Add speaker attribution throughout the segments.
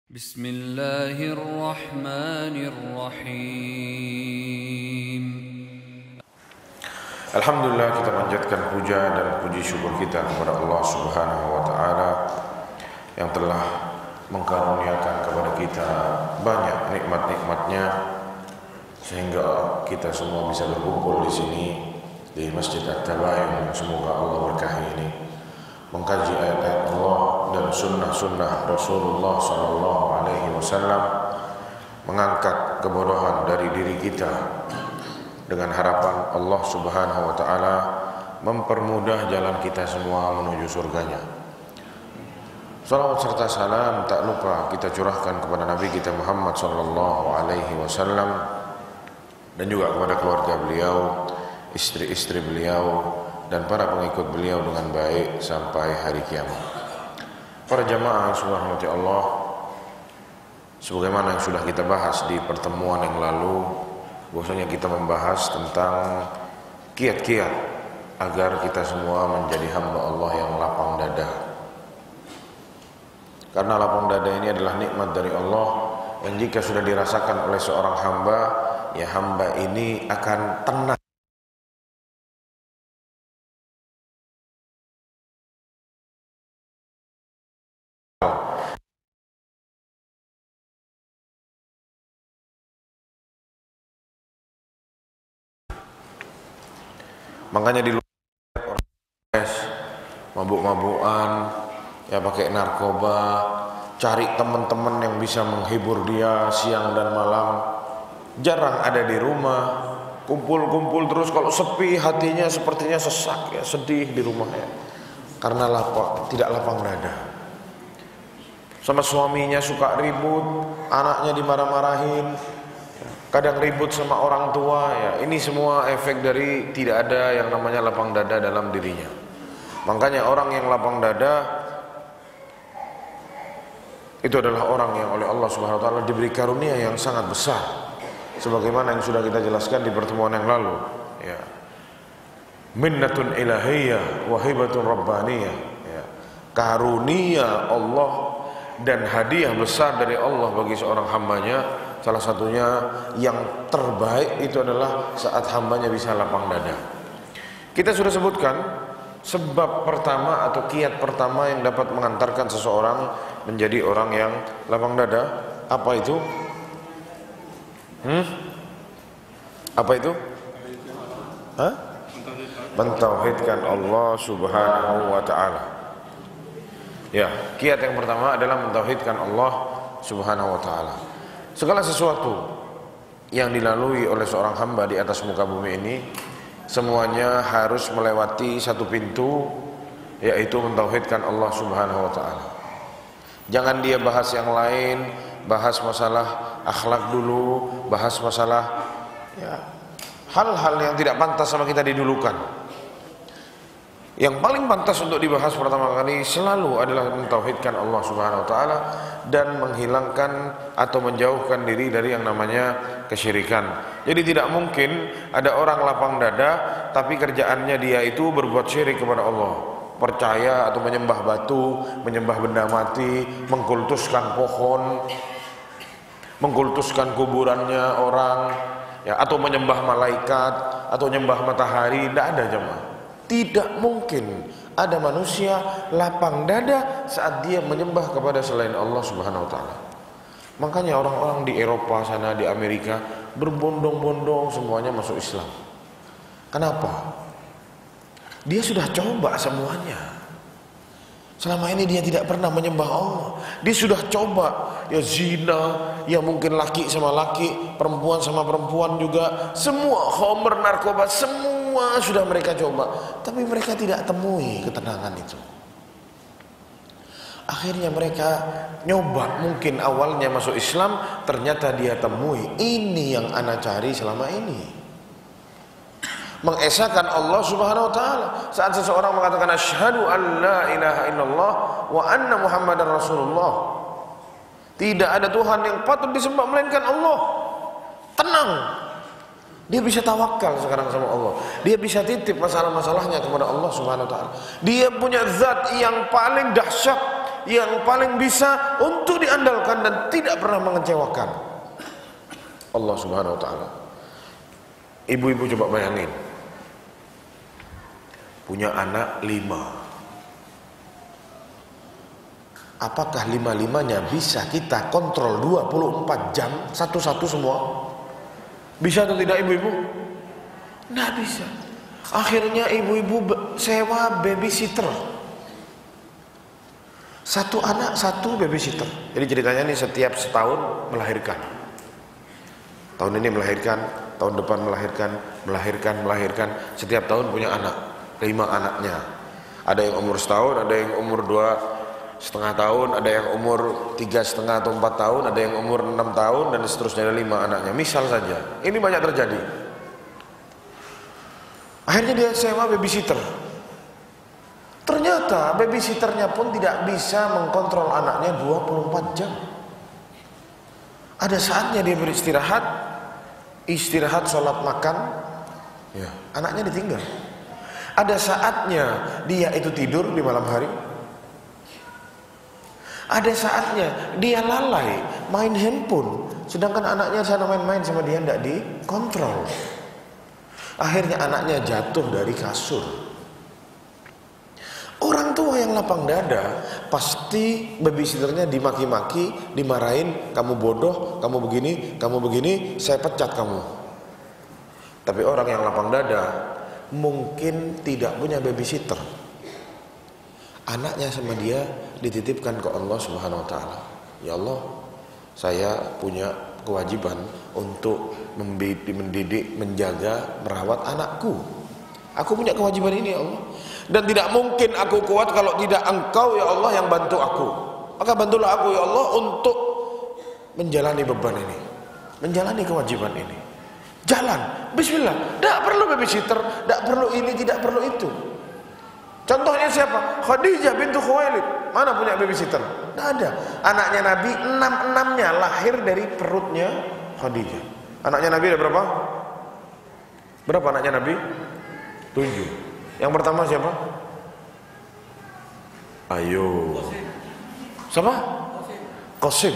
Speaker 1: Bismillahirrahmanirrahim.
Speaker 2: Alhamdulillah, kita panjatkan puja dan puji syukur kita kepada Allah Subhanahu wa taala yang telah mengkaruniakan kepada kita banyak nikmat-nikmatnya sehingga kita semua bisa berkumpul di sini di Masjid At-Tabayun. Semoga Allah berkahi ini, mengkaji ayat-ayat Allah dan sunnah-sunnah Rasulullah sallallahu alaihi wasallam, mengangkat kebodohan dari diri kita dengan harapan Allah Subhanahu wa taala mempermudah jalan kita semua menuju surganya. Salawat serta salam tak lupa kita curahkan kepada Nabi kita Muhammad sallallahu alaihi wasallam dan juga kepada keluarga beliau, istri-istri beliau dan para pengikut beliau dengan baik sampai hari kiamat. Para jamaah yang dirahmati Allah, sebagaimana yang sudah kita bahas di pertemuan yang lalu, bahwasanya kita membahas tentang kiat-kiat agar kita semua menjadi hamba Allah yang lapang dada. Karena lapang dada ini adalah nikmat dari Allah yang jika sudah dirasakan oleh seorang hamba, ya hamba ini akan tenang. Makanya di luar orang mabuk-mabukan, ya pakai narkoba, cari teman-teman yang bisa menghibur dia siang dan malam. Jarang ada di rumah, kumpul-kumpul terus. Kalau sepi hatinya sepertinya sesak, ya sedih di rumah ya. Karena tidak lapang dada. Sama suaminya suka ribut, anaknya dimarah-marahin, kadang ribut sama orang tua, ya ini semua efek dari tidak ada yang namanya lapang dada dalam dirinya. Makanya orang yang lapang dada itu adalah orang yang oleh Allah Subhanahu wa taala diberi karunia yang sangat besar, sebagaimana yang sudah kita jelaskan di pertemuan yang lalu, ya. Minnatun ilahiyyah wa hibatun rabbaniyah, ya. Karunia Allah dan hadiah besar dari Allah bagi seorang hambanya. Salah satunya yang terbaik itu adalah saat hambanya bisa lapang dada. Kita sudah sebutkan sebab pertama atau kiat pertama yang dapat mengantarkan seseorang menjadi orang yang lapang dada. Apa itu? Apa itu? Mentauhidkan Allah Subhanahu wa taala. Ya, kiat yang pertama adalah mentauhidkan Allah Subhanahu wa taala. Segala sesuatu yang dilalui oleh seorang hamba di atas muka bumi ini semuanya harus melewati satu pintu, yaitu mentauhidkan Allah Subhanahu wa taala. Jangan dia bahas yang lain, bahas masalah akhlak dulu, bahas masalah ya hal-hal yang tidak pantas sama kita didulukan. Yang paling pantas untuk dibahas pertama kali selalu adalah mentauhidkan Allah Subhanahu wa taala dan menghilangkan atau menjauhkan diri dari yang namanya kesyirikan. Jadi tidak mungkin ada orang lapang dada tapi kerjaannya dia itu berbuat syirik kepada Allah. Percaya atau menyembah batu, menyembah benda mati, mengkultuskan pohon, mengkultuskan kuburannya orang, ya, atau menyembah malaikat atau menyembah matahari. Tidak ada jemaah. Tidak mungkin ada manusia lapang dada saat dia menyembah kepada selain Allah Subhanahu wa taala. Makanya orang-orang di Eropa sana, di Amerika berbondong-bondong semuanya masuk Islam. Kenapa? Dia sudah coba semuanya. Selama ini dia tidak pernah menyembah Allah. Dia sudah coba ya zina, ya mungkin laki sama laki, perempuan sama perempuan juga, semua khamr, narkoba, semua sudah mereka coba, tapi mereka tidak temui ketenangan itu. Akhirnya mereka nyoba, mungkin awalnya masuk Islam, ternyata dia temui ini yang ana cari selama ini. Mengesahkan Allah Subhanahu wa taala. Saat seseorang mengatakan asyhadu an la ilaha illallah wa anna muhammadar rasulullah, tidak ada Tuhan yang patut disembah melainkan Allah, tenang. Dia bisa tawakal sekarang sama Allah. Dia bisa titip masalah-masalahnya kepada Allah Subhanahu wa taala. Dia punya zat yang paling dahsyat, yang paling bisa untuk diandalkan dan tidak pernah mengecewakan. Allah Subhanahu wa taala. Ibu-ibu coba bayangin, punya anak 5. Apakah 5-5-nya bisa kita kontrol 24 jam satu-satu semua? Bisa atau tidak ibu-ibu? Nggak bisa. Akhirnya ibu-ibu sewa babysitter. Satu anak satu babysitter. Jadi ceritanya nih setiap setahun melahirkan. Tahun ini melahirkan, tahun depan melahirkan. Setiap tahun punya anak, 5 anaknya. Ada yang umur setahun, ada yang umur 2,5 tahun, ada yang umur 3,5 atau 4 tahun, ada yang umur 6 tahun, dan seterusnya. Ada 5 anaknya. Misal saja, ini banyak terjadi. Akhirnya dia sewa babysitter. Ternyata babysitternya pun tidak bisa mengkontrol anaknya 24 jam. Ada saatnya dia beristirahat, sholat, makan, ya, anaknya ditinggal. Ada saatnya dia itu tidur di malam hari. Ada saatnya dia lalai main handphone, sedangkan anaknya sana main-main sama dia tidak dikontrol. Akhirnya anaknya jatuh dari kasur. Orang tua yang lapang dada pasti babysitternya dimaki-maki, dimarahin, kamu bodoh, kamu begini, saya pecat kamu. Tapi orang yang lapang dada mungkin tidak punya babysitter. Anaknya sama dia dititipkan ke Allah Subhanahu wa taala. Ya Allah, saya punya kewajiban untuk mendidik, menjaga, merawat anakku. Aku punya kewajiban ini ya Allah. Dan tidak mungkin aku kuat kalau tidak Engkau ya Allah yang bantu aku. Maka bantulah aku ya Allah untuk menjalani beban ini, menjalani kewajiban ini. Jalan, bismillah. Tidak perlu babysitter, tidak perlu ini, tidak perlu itu. Contohnya siapa? Khadijah bintu Khuwailid. Mana punya babysitter? Tidak ada. Anaknya Nabi 6-6-nya lahir dari perutnya Khadijah. Anaknya Nabi ada berapa? Berapa anaknya Nabi? 7. Yang pertama siapa? Ayo. Siapa? Qasim.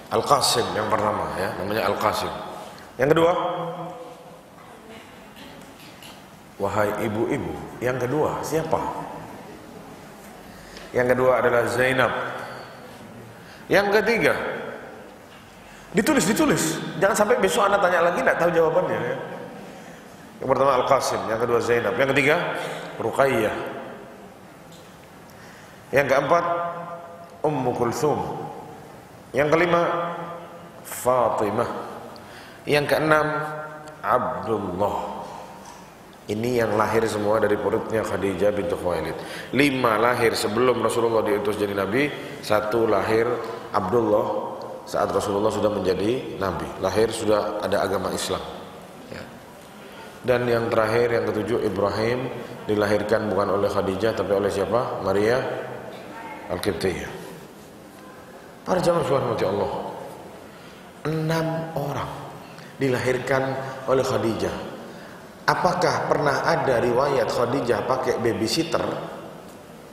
Speaker 2: Al-Qasim yang pertama ya, namanya Al-Qasim. Yang kedua? Wahai ibu-ibu, yang kedua siapa? Yang kedua adalah Zainab. Yang ketiga, ditulis. Jangan sampai besok Anda tanya lagi tidak tahu jawabannya ya. Yang pertama Al-Qasim, yang kedua Zainab, yang ketiga Ruqayyah. Yang keempat Ummu Kulthum. Yang kelima Fatimah. Yang keenam Abdullah. Ini yang lahir semua dari perutnya Khadijah bintu Khuwailid. 5 lahir sebelum Rasulullah diutus jadi Nabi. 1 lahir Abdullah saat Rasulullah sudah menjadi Nabi. Lahir sudah ada agama Islam ya. Dan yang terakhir, yang ketujuh, Ibrahim. Dilahirkan bukan oleh Khadijah tapi oleh siapa? Maria Al-Qibtiyah. Para jamaah rahmati Allah, 6 orang dilahirkan oleh Khadijah. Apakah pernah ada riwayat Khadijah pakai babysitter?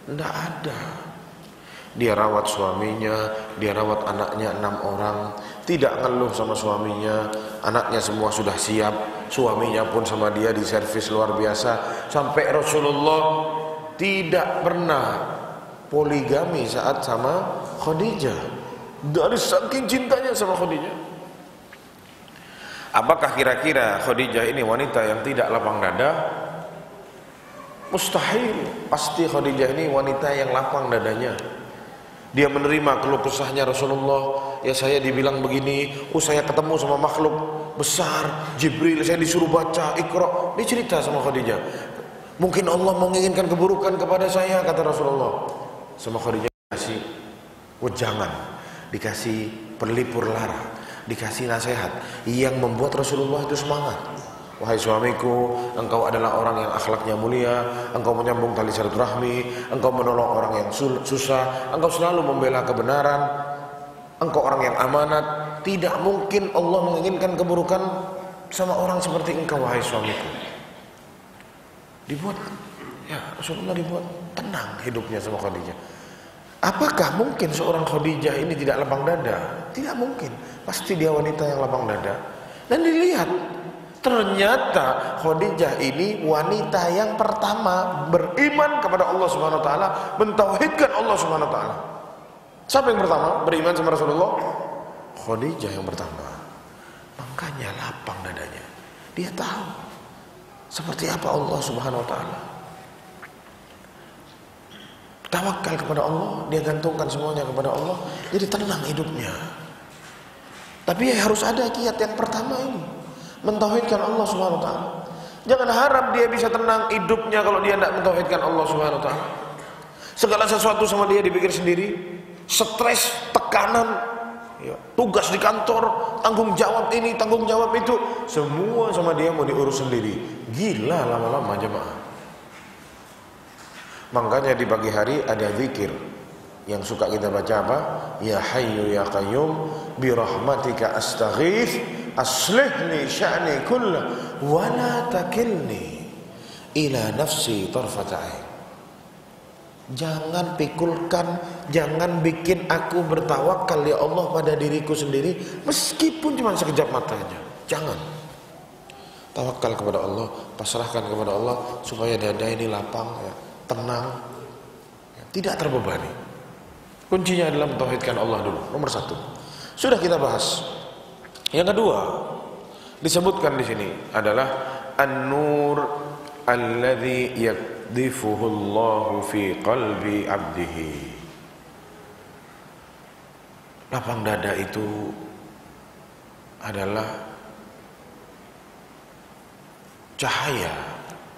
Speaker 2: Tidak ada. Dia rawat suaminya, dia rawat anaknya 6 orang. Tidak ngeluh sama suaminya. Anaknya semua sudah siap. Suaminya pun sama dia diservis luar biasa. Sampai Rasulullah tidak pernah poligami saat sama Khadijah. Dari saking cintanya sama Khadijah. Apakah kira-kira Khadijah ini wanita yang tidak lapang dada? Mustahil. Pasti Khadijah ini wanita yang lapang dadanya. Dia menerima keluh kesahnya Rasulullah. Ya saya dibilang begini, saya ketemu sama makhluk besar, Jibril, saya disuruh baca Iqra. Dia cerita sama Khadijah. Mungkin Allah menginginkan keburukan kepada saya, kata Rasulullah. Sama Khadijah dikasih wejangan, dikasih perlipur lara, dikasih nasihat yang membuat Rasulullah itu semangat. Wahai suamiku, engkau adalah orang yang akhlaknya mulia, engkau menyambung tali silaturahmi, engkau menolong orang yang susah, engkau selalu membela kebenaran, engkau orang yang amanat. Tidak mungkin Allah menginginkan keburukan sama orang seperti engkau, wahai suamiku. Dibuat ya, Rasulullah dibuat tenang hidupnya sama Khadijah. Apakah mungkin seorang Khadijah ini tidak lapang dada? Tidak mungkin. Pasti dia wanita yang lapang dada. Dan dilihat, ternyata Khadijah ini wanita yang pertama beriman kepada Allah Subhanahu wa taala, mentauhidkan Allah Subhanahu wa taala. Siapa yang pertama beriman sama Rasulullah? Khadijah yang pertama. Makanya lapang dadanya. Dia tahu seperti apa Allah Subhanahu wa taala. Tawakal kepada Allah, dia gantungkan semuanya kepada Allah, jadi tenang hidupnya. Tapi harus ada kiat yang pertama ini, mentauhidkan Allah Subhanahu wa taala. Jangan harap dia bisa tenang hidupnya kalau dia tidak mentauhidkan Allah Subhanahu wa taala. Segala sesuatu sama dia dipikir sendiri, stres, tekanan, ya, tugas di kantor, tanggung jawab ini, tanggung jawab itu, semua sama dia mau diurus sendiri. Gila lama-lama jemaah. Makanya di pagi hari ada zikir yang suka kita baca apa? Ya Hayyu Ya Qayyum bi rahmatika astaghits aslih li sya'ni kullah wa la takilni ila nafsi tarfata ain. Jangan pikulkan, jangan bikin aku bertawakal ya Allah pada diriku sendiri meskipun cuma sekejap mata aja. Jangan. Tawakal kepada Allah, pasrahkan kepada Allah supaya dada ini lapang ya, tenang, tidak terbebani. Kuncinya adalah mentauhidkan Allah dulu, nomor satu. Sudah kita bahas. Yang kedua disebutkan di sini adalah an-nur alladzi yakdifuhu Allahu fi qalbi 'abdihi. Lapang dada itu adalah cahaya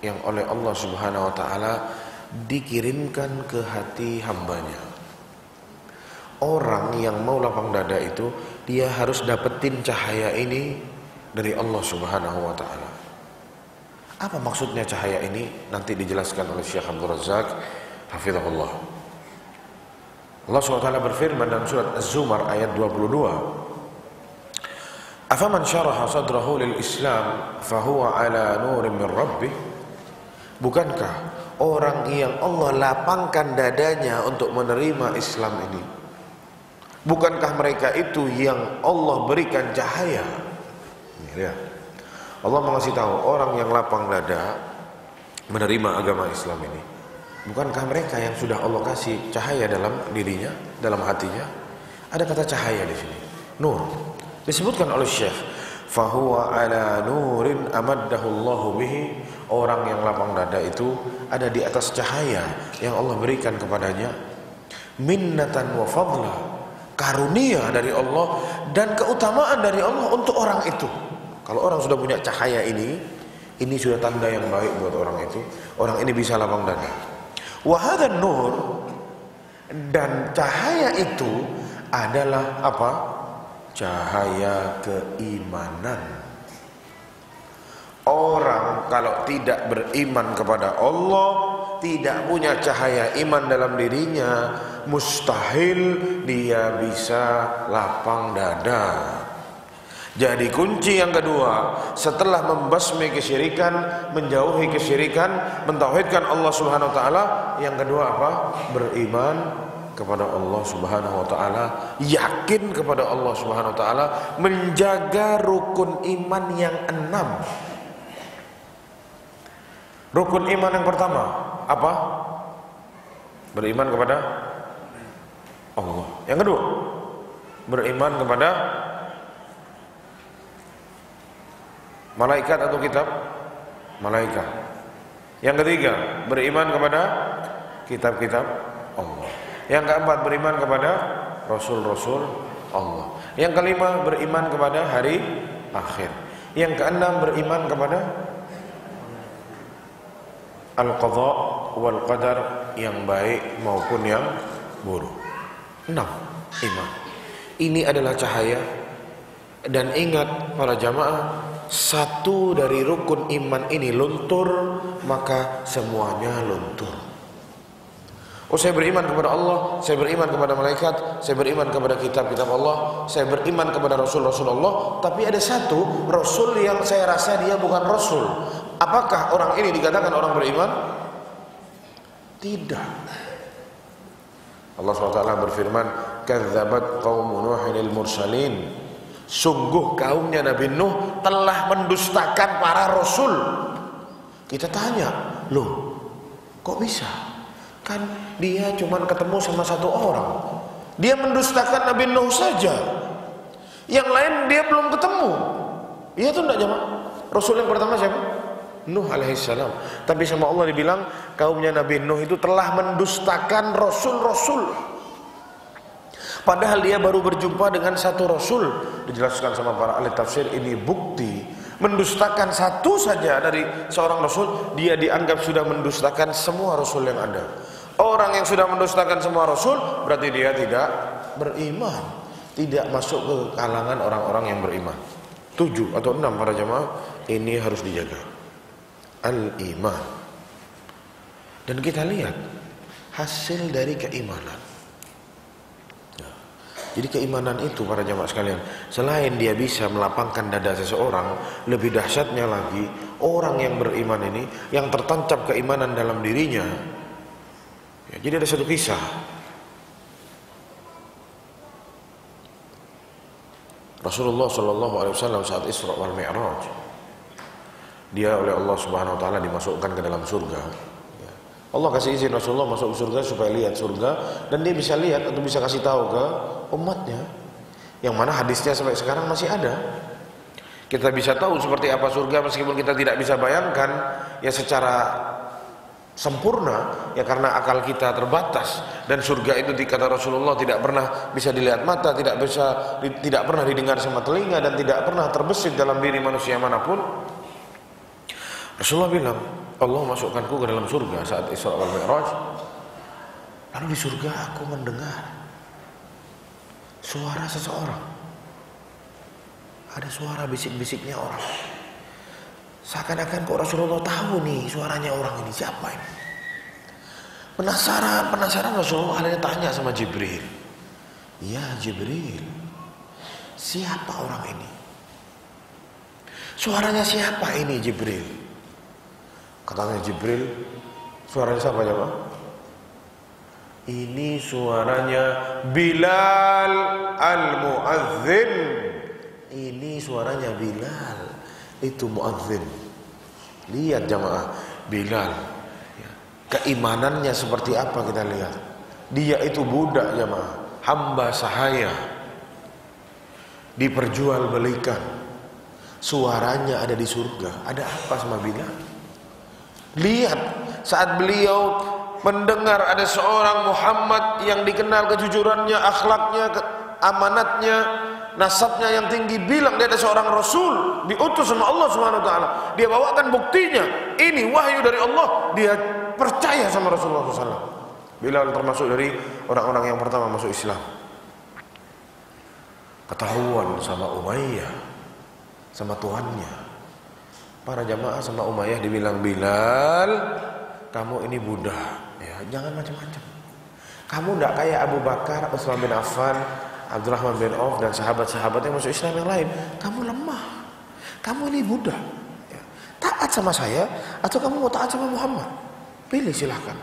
Speaker 2: yang oleh Allah Subhanahu wa taala dikirimkan ke hati hambanya. Orang yang mau lapang dada itu dia harus dapetin cahaya ini dari Allah Subhanahu wa taala. Apa maksudnya cahaya ini? Nanti dijelaskan oleh Syekh Abdul Razak hafizahullah. Allah SWT berfirman dalam surat Az-Zumar ayat 22. Afaman syaraha sadrahu lil Islam fahuwa ala nurin min rabbih. Bukankah orang yang Allah lapangkan dadanya untuk menerima Islam ini, bukankah mereka itu yang Allah berikan cahaya? Ya. Allah mengasih tahu orang yang lapang dada menerima agama Islam ini, bukankah mereka yang sudah Allah kasih cahaya dalam dirinya, dalam hatinya? Ada kata cahaya di sini, nur. Disebutkan oleh Syekh, fahuwa ala nurin amaddahu Allahu bihi. Orang yang lapang dada itu ada di atas cahaya yang Allah berikan kepadanya, minnatan wa fadla, karunia dari Allah dan keutamaan dari Allah untuk orang itu. Kalau orang sudah punya cahaya ini sudah tanda yang baik buat orang itu. Orang ini bisa lapang dada. Wa hadzan nur, dan cahaya itu adalah apa? Cahaya keimanan. Orang kalau tidak beriman kepada Allah, tidak punya cahaya iman dalam dirinya, mustahil dia bisa lapang dada. Jadi kunci yang kedua setelah membasmi kesyirikan, menjauhi kesyirikan, mentauhidkan Allah Subhanahu wa taala, yang kedua apa? Beriman kepada Allah Subhanahu wa taala, yakin kepada Allah Subhanahu wa taala, menjaga rukun iman yang 6. Rukun iman yang pertama apa? Beriman kepada Allah. Yang kedua, beriman kepada malaikat atau kitab? Malaikat. Yang ketiga, beriman kepada kitab-kitab Allah. Yang keempat, beriman kepada rasul-rasul Allah. Yang kelima, beriman kepada hari akhir. Yang keenam, beriman kepada al-qadha wal qadar, yang baik maupun yang buruk. 6 iman. Ini adalah cahaya. Dan ingat para jamaah, satu dari rukun iman ini luntur, maka semuanya luntur. Oh, saya beriman kepada Allah, saya beriman kepada malaikat, saya beriman kepada kitab-kitab Allah, saya beriman kepada Rasul-Rasul Allah, tapi ada satu Rasul yang saya rasa dia bukan Rasul. Apakah orang ini dikatakan orang beriman? Tidak. Allah SWT berfirman, "Kadzabat qaum Nuhil mursalin." Sungguh kaumnya Nabi Nuh telah mendustakan para rasul. Kita tanya, loh, kok bisa? Kan dia cuma ketemu sama satu orang. Dia mendustakan Nabi Nuh saja. Yang lain dia belum ketemu. Iya tuh enggak jemaah? Rasul yang pertama siapa? Nuh alaihissalam. Tapi sama Allah dibilang kaumnya Nabi Nuh itu telah mendustakan rasul-rasul. Padahal dia baru berjumpa dengan satu rasul. Dijelaskan sama para ahli tafsir, ini bukti mendustakan satu saja dari seorang rasul, dia dianggap sudah mendustakan semua rasul yang ada. Orang yang sudah mendustakan semua rasul berarti dia tidak beriman, tidak masuk ke kalangan orang-orang yang beriman. 7 atau 6 para jemaah, ini harus dijaga. Al-iman. Dan kita lihat hasil dari keimanan. Jadi keimanan itu para jamaah sekalian, selain dia bisa melapangkan dada seseorang, lebih dahsyatnya lagi orang yang beriman ini yang tertancap keimanan dalam dirinya. Ya, jadi ada satu kisah. Rasulullah SAW saat Isra wal Mi'raj, dia oleh Allah Subhanahu Wa Taala dimasukkan ke dalam surga. Allah kasih izin Rasulullah masuk ke surga supaya lihat surga, dan dia bisa lihat atau bisa kasih tahu ke umatnya, yang mana hadisnya sampai sekarang masih ada. Kita bisa tahu seperti apa surga meskipun kita tidak bisa bayangkan ya secara sempurna, ya karena akal kita terbatas. Dan surga itu dikata Rasulullah tidak pernah bisa dilihat mata, tidak pernah didengar sama telinga, dan tidak pernah terbesit dalam diri manusia manapun. Rasulullah bilang, Allah masukkanku ke dalam surga saat Isra wal Mi'raj. Lalu di surga aku mendengar suara seseorang. Ada suara bisik-bisiknya orang. Seakan-akan kok Rasulullah tahu nih suaranya orang ini, siapa ini? Penasaran Rasulullah akhirnya tanya sama Jibril. Ya Jibril, siapa orang ini? Suaranya siapa ini Jibril? Katanya Jibril, suaranya siapa ya Pak? Ini suaranya Bilal al-Mu'adzin. Ini suaranya Bilal, itu muadzin. Lihat jamaah, Bilal ya, keimanannya seperti apa kita lihat. Dia itu budak jamaah, hamba sahaya, diperjualbelikan. Suaranya ada di surga. Ada apa sama Bilal? Lihat saat beliau mendengar ada seorang Muhammad yang dikenal kejujurannya, akhlaknya, amanatnya, nasabnya yang tinggi, bilang dia ada seorang Rasul diutus sama Allah Subhanahu Wa Taala. Dia bawakan buktinya, ini wahyu dari Allah. Dia percaya sama Rasulullah SAW. Bilal termasuk dari orang-orang yang pertama masuk Islam. Ketahuan sama Umayyah, sama tuannya. Para jamaah sama Umayyah dibilang, Bilal, kamu ini budak, ya jangan macam-macam. Kamu tidak kayak Abu Bakar, Utsman bin Affan, Abdurrahman bin Auf dan sahabat-sahabat yang masuk Islam yang lain. Kamu lemah. Kamu ini budak. Ya. Taat sama saya atau kamu mau taat sama Muhammad? Pilih silahkan.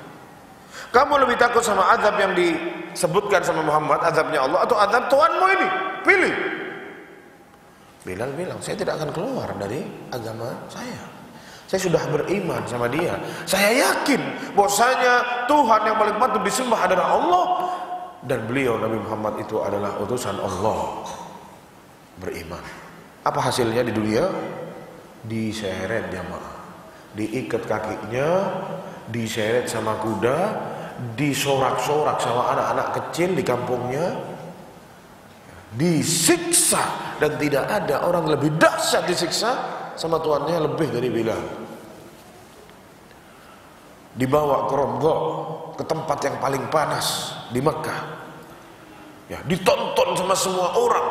Speaker 2: Kamu lebih takut sama azab yang disebutkan sama Muhammad, azabnya Allah, atau azab tuanmu ini? Pilih. Bilal bilang, saya tidak akan keluar dari agama saya. Saya sudah beriman sama dia. Saya yakin bahwasanya Tuhan yang paling patut disembah adalah Allah, dan beliau Nabi Muhammad itu adalah utusan Allah. Beriman. Apa hasilnya di dunia? Diseret jamaah, diikat kakinya, diseret sama kuda, disorak-sorak sama anak-anak kecil di kampungnya, disiksa, dan tidak ada orang lebih dahsyat disiksa sama tuannya lebih dari Bilal. Dibawa ke Ramdha, ke tempat yang paling panas di Mekah. Ya, ditonton sama semua orang.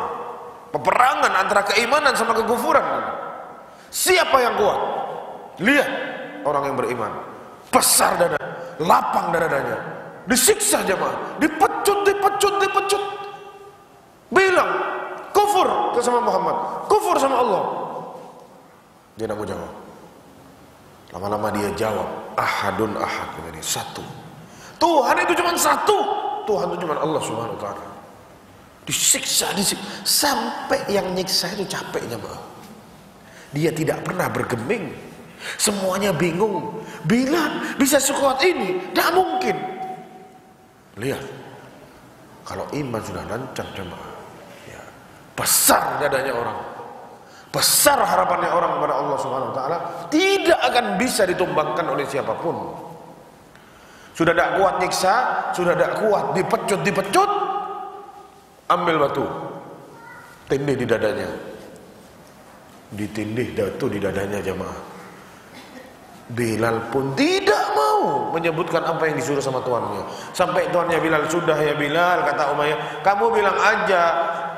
Speaker 2: Peperangan antara keimanan sama kekufuran. Siapa yang kuat? Lihat orang yang beriman. Besar dada, lapang dadanya. Disiksa jemaah, dipecut. Bilang kufur sama Muhammad, kufur sama Allah. Dia tidak mau jawab. Lama-lama dia jawab, ahadun ahad, ini satu. Tuhan itu cuma satu. Tuhan itu cuma Allah Subhanahu wa taala. Disiksa sampai yang nyiksa itu capek jemaah. Dia tidak pernah bergeming. Semuanya bingung. Bila bisa sekuat ini, tidak mungkin. Lihat, kalau iman sudah lancang jemaah, ya, besar dadanya orang, besar harapannya orang kepada Allah Subhanahu wa taala, tidak akan bisa ditumbangkan oleh siapapun. Sudah tidak kuat nyiksa, sudah tidak kuat dipecut, ambil batu, tindih di dadanya, ditindih batu di dadanya jemaah. Bilal pun tidak mau menyebutkan apa yang disuruh sama tuannya. Sampai tuannya Bilal, sudah ya Bilal, kata Umayyah, kamu bilang aja,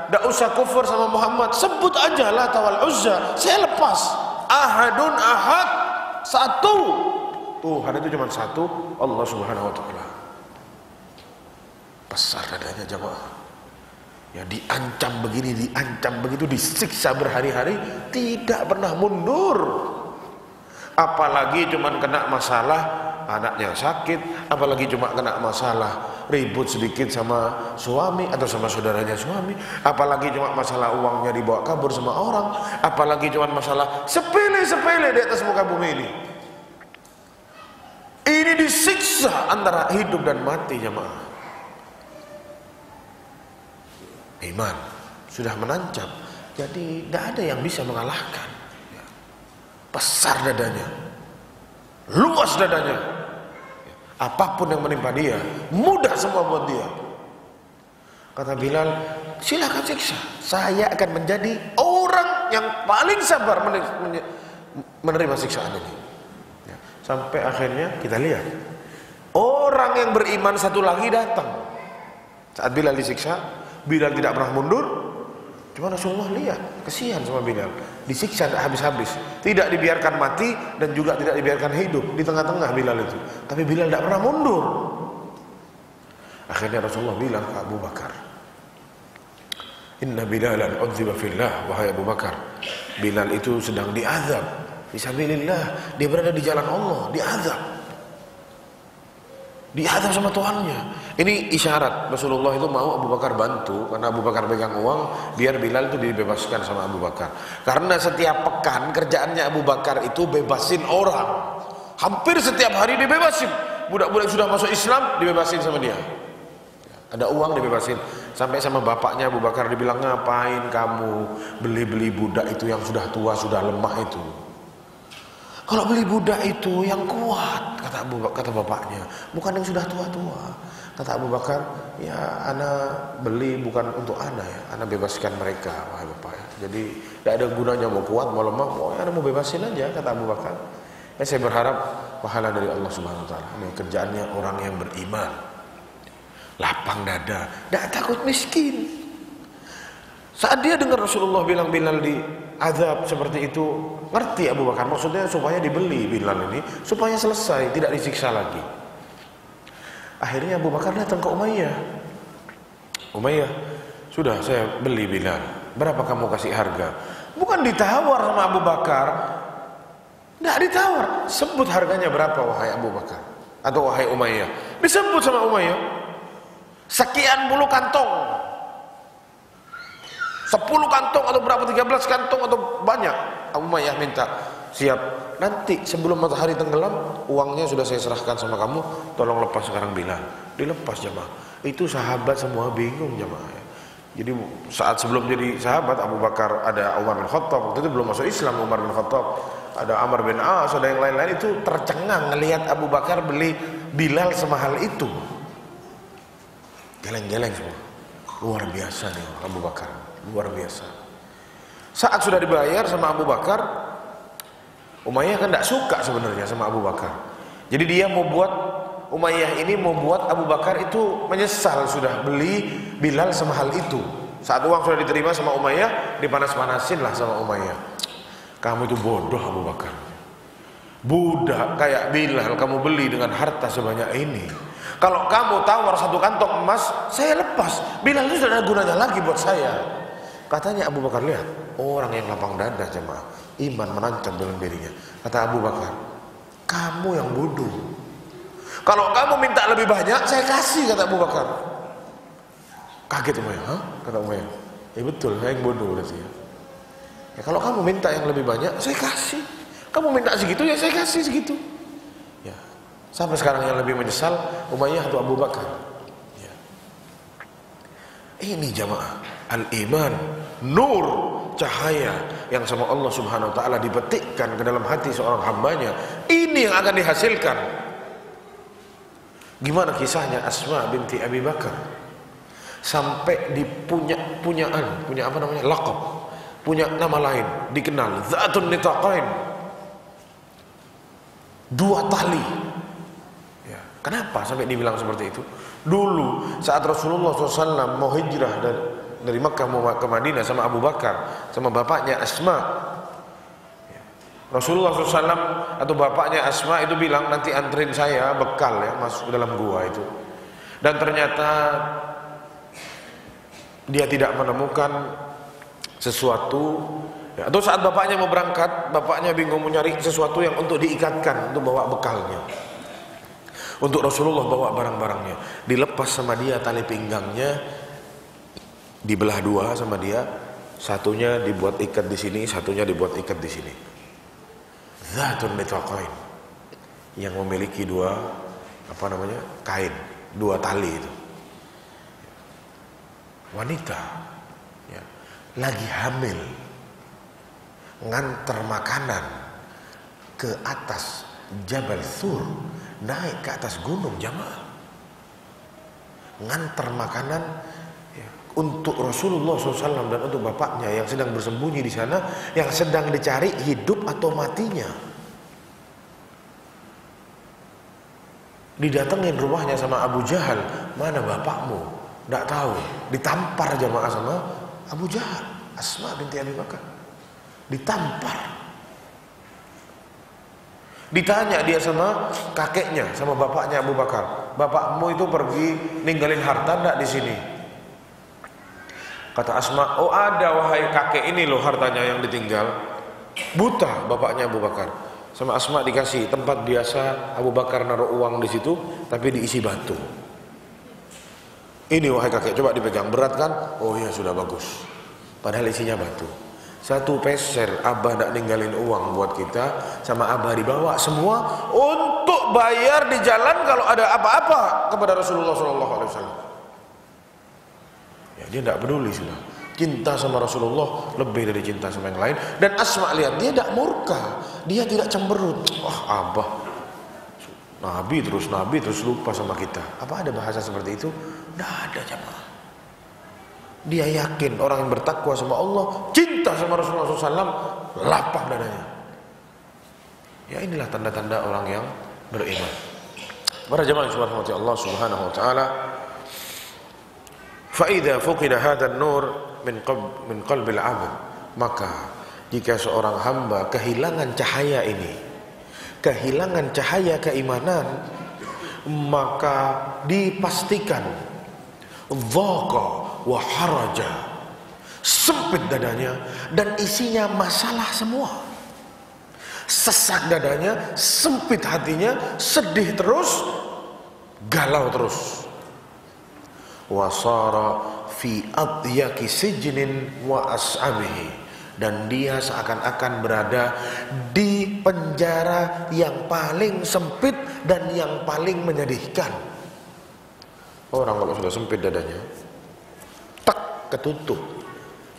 Speaker 2: tidak usah kufur sama Muhammad, sebut aja Lat wal Uzza, saya lepas. Ahadun ahad, satu. Tuhan itu cuma satu, Allah Subhanahu wa taala. Besar dadanya jemaah. Ya, diancam begini, diancam begitu, disiksa berhari-hari, tidak pernah mundur. Apalagi cuma kena masalah anaknya sakit, apalagi cuma kena masalah ribut sedikit sama suami atau sama saudaranya suami, apalagi cuma masalah uangnya dibawa kabur sama orang, apalagi cuma masalah sepele-sepele di atas muka bumi ini. Ini disiksa antara hidup dan mati jemaah. Iman sudah menancap, jadi tidak ada yang bisa mengalahkan. Besar dadanya, luas dadanya, apapun yang menimpa dia mudah semua buat dia. Kata Bilal, silakan siksa, saya akan menjadi orang yang paling sabar menerima siksaan ini. Sampai akhirnya kita lihat orang yang beriman satu lagi datang. Saat Bilal disiksa, Bilal tidak pernah mundur. Cuma Rasulullah lihat, kesian sama Bilal, disiksa habis-habis, tidak dibiarkan mati dan juga tidak dibiarkan hidup di tengah-tengah Bilal itu. Tapi Bilal tidak pernah mundur. Akhirnya Rasulullah bilang ke Abu Bakar, Inna Bilalan udziba fillah, wahai Abu Bakar, Bilal itu sedang diazab fisabilillah, dia berada di jalan Allah, diazab sama tuannya. Ini isyarat Rasulullah itu mau Abu Bakar bantu, karena Abu Bakar pegang uang biar Bilal itu dibebaskan sama Abu Bakar. Karena setiap pekan kerjaannya Abu Bakar itu bebasin orang. Hampir setiap hari dibebasin. Budak-budak sudah masuk Islam dibebasin sama dia. Ada uang dibebasin. Sampai sama bapaknya Abu Bakar dibilang, ngapain kamu beli-beli budak itu yang sudah tua, sudah lemah itu. Kalau beli budak itu yang kuat, kata bapaknya, bukan yang sudah tua-tua. Kata Abu Bakar, ya ana beli bukan untuk ana ya, ana bebaskan mereka, wahai bapak ya. Jadi tidak ada gunanya mau kuat mau lemah, mau ana mau bebasin aja, kata Abu Bakar. Ya, saya berharap pahala dari Allah Subhanahu wa taala. Ini kerjaannya orang yang beriman, lapang dada, tidak takut miskin. Saat dia dengar Rasulullah bilang Bilal diazab seperti itu, ngerti Abu Bakar maksudnya supaya dibeli Bilal ini, supaya selesai, tidak disiksa lagi. Akhirnya Abu Bakar datang ke Umayyah. Umayyah, sudah saya beli Bilal, berapa kamu kasih harga? Bukan ditawar sama Abu Bakar, tidak ditawar, sebut harganya berapa wahai Abu Bakar atau wahai Umayyah. Disebut sama Umayyah, sekian puluh kantong, 10 kantong atau berapa, 13 kantong atau banyak. Umayyah minta, siap, nanti sebelum matahari tenggelam uangnya sudah saya serahkan sama kamu, tolong lepas sekarang Bilal. Dilepas jemaah. Itu sahabat semua bingung jemaah. Jadi saat sebelum jadi sahabat Abu Bakar, ada Umar bin Khattab, waktu itu belum masuk Islam Umar bin Khattab, ada Amr bin As, ada yang lain-lain, itu tercengang ngelihat Abu Bakar beli Bilal semahal itu. Geleng-geleng semua. Luar biasa nih Abu Bakar, luar biasa. Saat sudah dibayar sama Abu Bakar, Umayyah kan tidak suka sebenarnya sama Abu Bakar. Jadi dia mau buat, Umayyah ini mau buat Abu Bakar itu menyesal sudah beli Bilal semahal itu. Saat uang sudah diterima sama Umayyah, dipanas-panasin lah sama Umayyah. Kamu itu bodoh Abu Bakar. Budak kayak Bilal kamu beli dengan harta sebanyak ini. Kalau kamu tawar 1 kantong emas, saya lepas. Bilal itu tidak ada gunanya lagi buat saya. Katanya Abu Bakar, lihat, orang yang lapang dada jemaah, iman menancap dalam dirinya. Kata Abu Bakar, kamu yang bodoh. Kalau kamu minta lebih banyak, saya kasih, kata Abu Bakar. Kaget Umayyah. Hah? Kata Umayyah. Ya betul, saya yang bodoh berarti ya. Ya kalau kamu minta yang lebih banyak, saya kasih. Kamu minta segitu, ya saya kasih segitu. Ya. Sampai sekarang yang lebih menyesal Umayyah atau Abu Bakar. Ya. Ini jamaah al-iman, nur, cahaya yang sama Allah Subhanahu wa taala dipetikkan ke dalam hati seorang hambanya. Ini yang akan dihasilkan. Gimana kisahnya Asma binti Abi Bakar? Sampai punya apa namanya? Laqab. Punya nama lain, dikenal Dzatun Nitaqain. Dua tali. Ya. Kenapa sampai dibilang seperti itu? Dulu saat Rasulullah SAW mau hijrah dari Makkah mau ke Madinah sama Abu Bakar, sama bapaknya Asma. Rasulullah SAW atau bapaknya Asma itu bilang, nanti anterin saya bekal ya masuk ke dalam gua itu. Dan ternyata dia tidak menemukan sesuatu. Ya, atau saat bapaknya mau berangkat, bapaknya bingung mencari sesuatu yang untuk diikatkan, untuk bawa bekalnya. Untuk Rasulullah bawa barang-barangnya. Dilepas sama dia tali pinggangnya, dibelah dua sama dia, satunya dibuat ikat di sini, satunya dibuat ikat di sini. Dzatun Nitaqain, yang memiliki dua apa namanya? Kain, dua tali itu. Wanita ya, lagi hamil, nganter makanan ke atas Jabal Thur, naik ke atas gunung jamaah, nganter makanan ya, untuk Rasulullah SAW dan untuk bapaknya yang sedang bersembunyi di sana, yang sedang dicari hidup atau matinya. Didatengin rumahnya sama Abu Jahal, mana bapakmu? Tidak tahu. Ditampar jamaah sama Abu Jahal, Asma binti Abi Bakar. Ditampar. Ditanya dia sama kakeknya, sama bapaknya Abu Bakar, bapakmu itu pergi ninggalin harta enggak di sini? Kata Asma, oh ada wahai kakek, ini loh hartanya yang ditinggal. Buta bapaknya Abu Bakar. Sama Asma dikasih tempat biasa Abu Bakar naruh uang di situ, tapi diisi batu. Ini wahai kakek, coba dipegang, berat kan? Oh iya sudah bagus. Padahal isinya batu. Satu peser, Abah tidak ninggalin uang buat kita, sama Abah dibawa semua untuk bayar di jalan kalau ada apa-apa kepada Rasulullah SAW. Ya, dia tidak peduli sudah. Cinta sama Rasulullah lebih dari cinta sama yang lain. Dan Asma lihat, dia tidak murka, dia tidak cemberut. Wah Abah, Nabi terus lupa sama kita. Apa ada bahasa seperti itu? Tidak ada jamaah. Dia yakin orang yang bertakwa sama Allah, cinta sama Rasulullah SAW, lapang dadanya. Ya inilah tanda-tanda orang yang beriman. Para jamaah yang dirahmati Allah Subhanahu wa taala, fa idza fuqida hadzal nur min qalbil 'abd, maka jika seorang hamba kehilangan cahaya ini, kehilangan cahaya keimanan, maka dipastikan dhaqa wa haraja, sempit dadanya dan isinya masalah semua. Sesak dadanya, sempit hatinya, sedih terus, galau terus. Wasara fi adyaki sijnin wa as'abihi, dan dia seakan-akan berada di penjara yang paling sempit dan yang paling menyedihkan. Orang kalau sudah sempit dadanya, tak ketutup,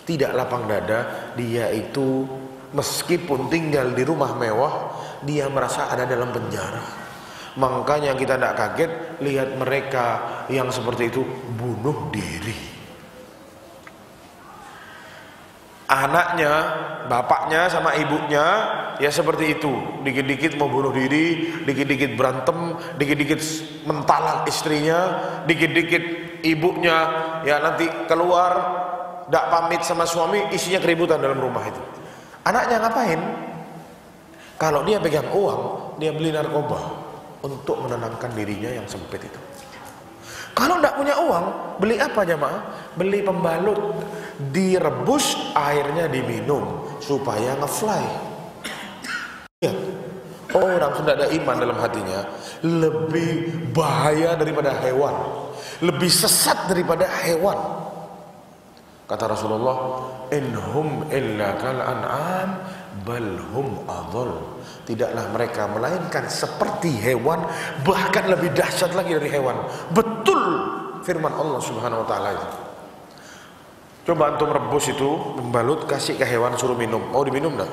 Speaker 2: tidak lapang dada, dia itu meskipun tinggal di rumah mewah, dia merasa ada dalam penjara. Makanya kita tidak kaget lihat mereka yang seperti itu bunuh diri. Anaknya, bapaknya sama ibunya ya seperti itu, dikit-dikit mau bunuh diri, dikit-dikit berantem, dikit-dikit mentalak istrinya, dikit-dikit ibunya ya nanti keluar tidak pamit sama suami, isinya keributan dalam rumah itu. Anaknya ngapain? Kalau dia pegang uang, dia beli narkoba untuk menenangkan dirinya yang sempit itu. Kalau tidak punya uang, beli apa jemaah? Beli pembalut, direbus, airnya diminum supaya ngefly. Ya. orang sudah ada iman dalam hatinya lebih bahaya daripada hewan, lebih sesat daripada hewan. Kata Rasulullah, inhum illa kal an'am bal hum adhal. Tidaklah mereka melainkan seperti hewan, bahkan lebih dahsyat lagi dari hewan. Betul firman Allah Subhanahu wa taala itu. Coba antum rebus itu, membalut, kasih ke hewan, suruh minum. Mau diminum enggak?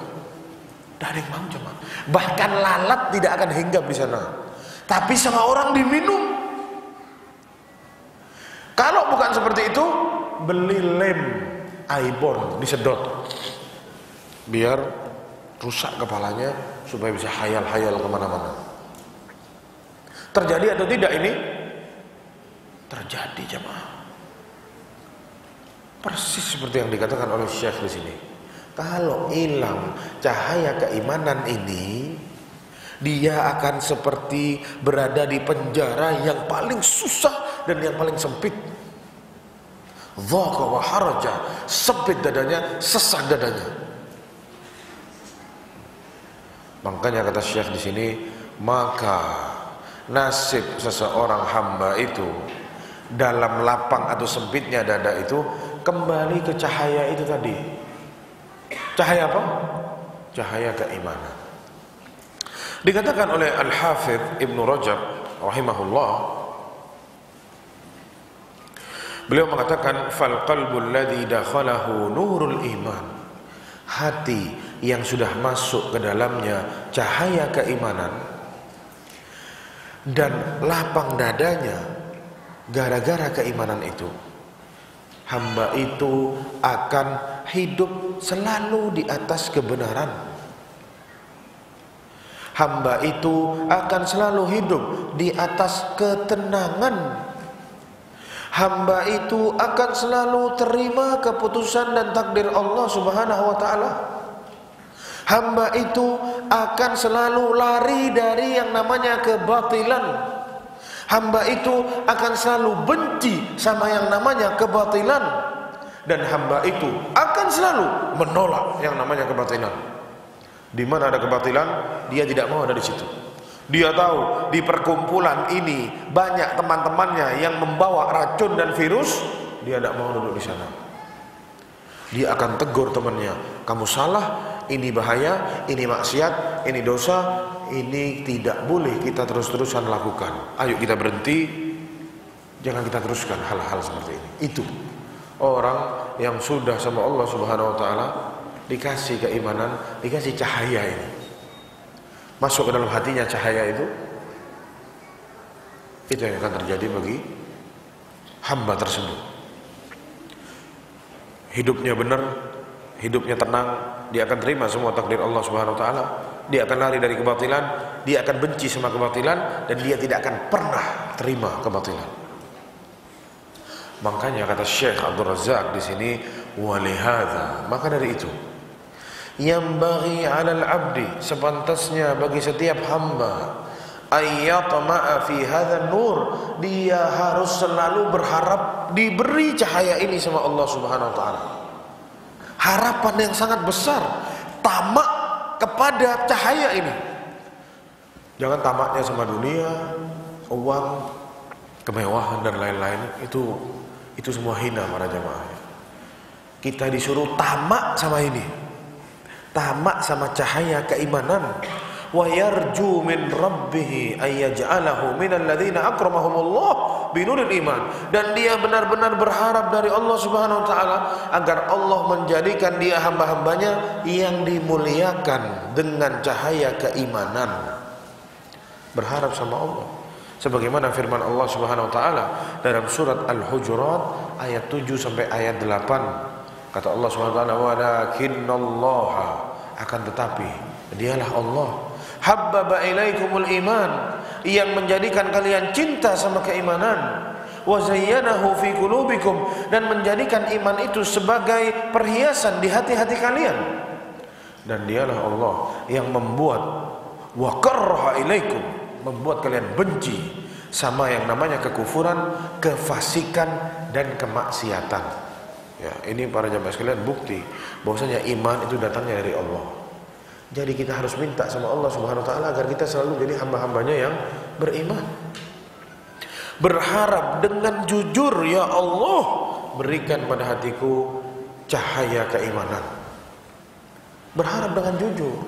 Speaker 2: Tidak ada yang mau jemaah. Bahkan lalat tidak akan hinggap di sana. Tapi sama orang diminum. Kalau bukan seperti itu, beli lem Airborne, disedot, biar rusak kepalanya supaya bisa hayal-hayal kemana-mana. Terjadi atau tidak ini? Terjadi jemaah. Persis seperti yang dikatakan oleh Syekh di sini. Kalau hilang cahaya keimanan ini, dia akan seperti berada di penjara yang paling susah dan yang paling sempit. Dhaqa wa haraja, sempit dadanya, sesak dadanya. Makanya kata Syekh di sini, maka nasib seseorang hamba itu dalam lapang atau sempitnya dada itu kembali ke cahaya itu tadi. Cahaya apa? Cahaya keimanan. Dikatakan oleh Al-Hafidh Ibnu Rajab rahimahullah, beliau mengatakan fal qalbul ladzi dakhalahu nurul iman. Hati yang sudah masuk ke dalamnya cahaya keimanan dan lapang dadanya gara-gara keimanan itu, hamba itu akan hidup selalu di atas kebenaran. Hamba itu akan selalu hidup di atas ketenangan. Hamba itu akan selalu terima keputusan dan takdir Allah Subhanahu wa taala. Hamba itu akan selalu lari dari yang namanya kebatilan. Hamba itu akan selalu benci sama yang namanya kebatilan. Dan hamba itu akan selalu menolak yang namanya kebatilan. Di mana ada kebatilan, dia tidak mau ada di situ. Dia tahu di perkumpulan ini banyak teman-temannya yang membawa racun dan virus, dia tidak mau duduk di sana. Dia akan tegur temannya, kamu salah, ini bahaya, ini maksiat, ini dosa, ini tidak boleh kita terus-terusan lakukan. Ayo kita berhenti, jangan kita teruskan hal-hal seperti ini. Itu orang yang sudah sama Allah Subhanahu wa taala dikasih keimanan, dikasih cahaya ini. Masuk ke dalam hatinya cahaya itu yang akan terjadi bagi hamba tersebut. Hidupnya benar, hidupnya tenang, dia akan terima semua takdir Allah Subhanahu wa taala. Dia akan lari dari kebatilan, dia akan benci sama kebatilan, dan dia tidak akan pernah terima kebatilan. Makanya kata Syekh Abdul Razak di sini, walihada, maka dari itu yang bagi 'alal 'abdi, sepantasnya bagi setiap hamba, ayyatma'a fi hadzal nur, dia harus selalu berharap diberi cahaya ini sama Allah Subhanahu wa taala. Harapan yang sangat besar, tamak kepada cahaya ini. Jangan tamaknya sama dunia, uang, kemewahan dan lain-lain. Itu semua hina para jamaah. Kita disuruh tamak sama ini. Tamak sama cahaya keimanan. Wa yarju min rabbih ay yaj'alahu minal ladzina akramahumullah binuril iman. Dan dia benar-benar berharap dari Allah Subhanahu wa taala agar Allah menjadikan dia hamba-hambanya yang dimuliakan dengan cahaya keimanan. Berharap sama Allah. Sebagaimana firman Allah Subhanahu wa taala dalam surat Al-Hujurat ayat 7 sampai ayat 8. Kata Allah Subhanahu wa taala, walakinallaha, akan tetapi dialah Allah, habbaba ilaikumul iman, yang menjadikan kalian cinta sama keimanan, wa zayyanahu fi qulubikum, dan menjadikan iman itu sebagai perhiasan di hati-hati kalian. Dan dialah Allah yang membuat wa karraha ilaikum, membuat kalian benci sama yang namanya kekufuran, kefasikan dan kemaksiatan. Ya, ini para jamaah sekalian bukti bahwasanya iman itu datangnya dari Allah. Jadi kita harus minta sama Allah Subhanahu wa taala agar kita selalu jadi hamba-hambanya yang beriman. Berharap dengan jujur, ya Allah, berikan pada hatiku cahaya keimanan. Berharap dengan jujur.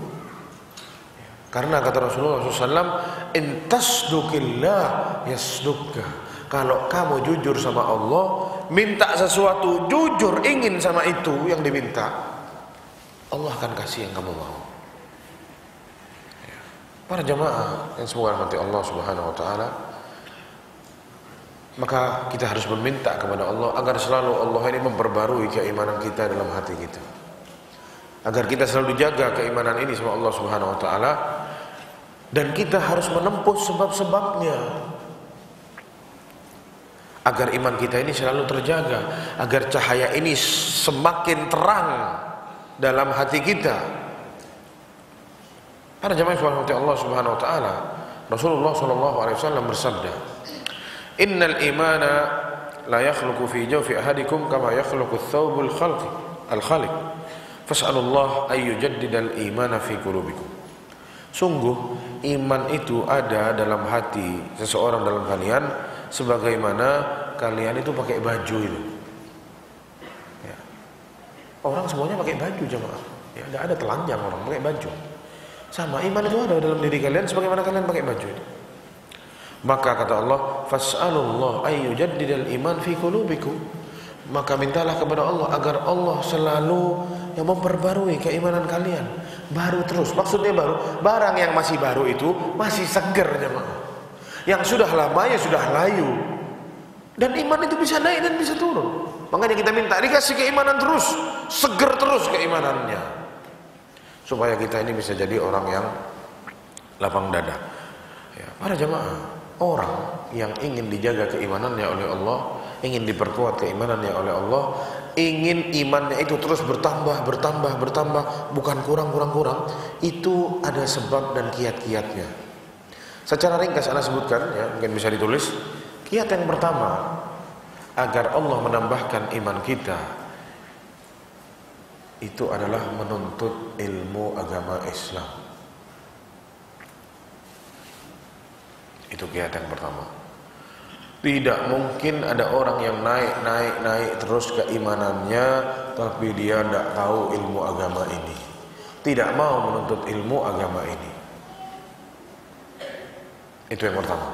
Speaker 2: Karena kata Rasulullah SAW, intasdukillah yasdukka. Kalau kamu jujur sama Allah, minta sesuatu jujur, ingin sama itu yang diminta, Allah akan kasih yang kamu mau. Para jamaah yang semoga rahmati Allah Subhanahu wa taala, maka kita harus meminta kepada Allah agar selalu Allah ini memperbarui keimanan kita dalam hati kita. Agar kita selalu jaga keimanan ini sama Allah Subhanahu wa taala, dan kita harus menempuh sebab-sebabnya agar iman kita ini selalu terjaga, agar cahaya ini semakin terang dalam hati kita. Para jamaah yang Allah Subhanahu wa taala, Rasulullah sallallahu alaihi wasallam bersabda, "Innal imana la yakhluqu fi jawfi ahadikum kama yakhluqu ath-thawbul khaliq. Fas'alullah ay yujaddidal imana fi qulubikum." Sungguh iman itu ada dalam hati seseorang dalam kalian sebagaimana kalian itu pakai baju itu. Ya. Orang semuanya pakai baju jemaah. Ya, tidak ada telanjang orang pakai baju. Sama iman itu ada dalam diri kalian sebagaimana kalian pakai baju itu. Maka kata Allah, fas'alullah ay yujaddidal iman fi qulubikum. Maka mintalah kepada Allah agar Allah selalu yang memperbarui keimanan kalian. Baru terus, maksudnya baru, barang yang masih baru itu masih seger jemaah. Yang sudah lama ya sudah layu. Dan iman itu bisa naik dan bisa turun. Makanya kita minta dikasih keimanan terus, seger terus keimanannya, supaya kita ini bisa jadi orang yang lapang dada. Ya, para jemaah, orang yang ingin dijaga keimanannya oleh Allah, ingin diperkuat keimanannya oleh Allah, ingin imannya itu terus bertambah, bukan kurang, itu ada sebab dan kiat-kiatnya. Secara ringkas saya sebutkan, ya, mungkin bisa ditulis. Kiat yang pertama, agar Allah menambahkan iman kita, itu adalah menuntut ilmu agama Islam. Itu kiat yang pertama. Tidak mungkin ada orang yang naik terus keimanannya, tapi dia tidak tahu ilmu agama ini, tidak mau menuntut ilmu agama ini. Itu yang pertama.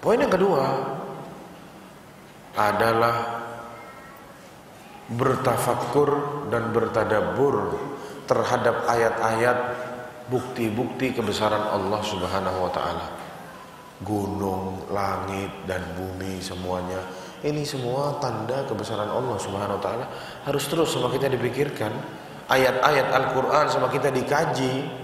Speaker 2: Poin yang kedua adalah bertafakkur dan bertadabbur terhadap ayat-ayat, bukti-bukti kebesaran Allah Subhanahu wa taala. Gunung, langit dan bumi semuanya, ini semua tanda kebesaran Allah Subhanahu wa taala. Harus terus sama kita dipikirkan. Ayat-ayat Al-Qur'an sama kita dikaji,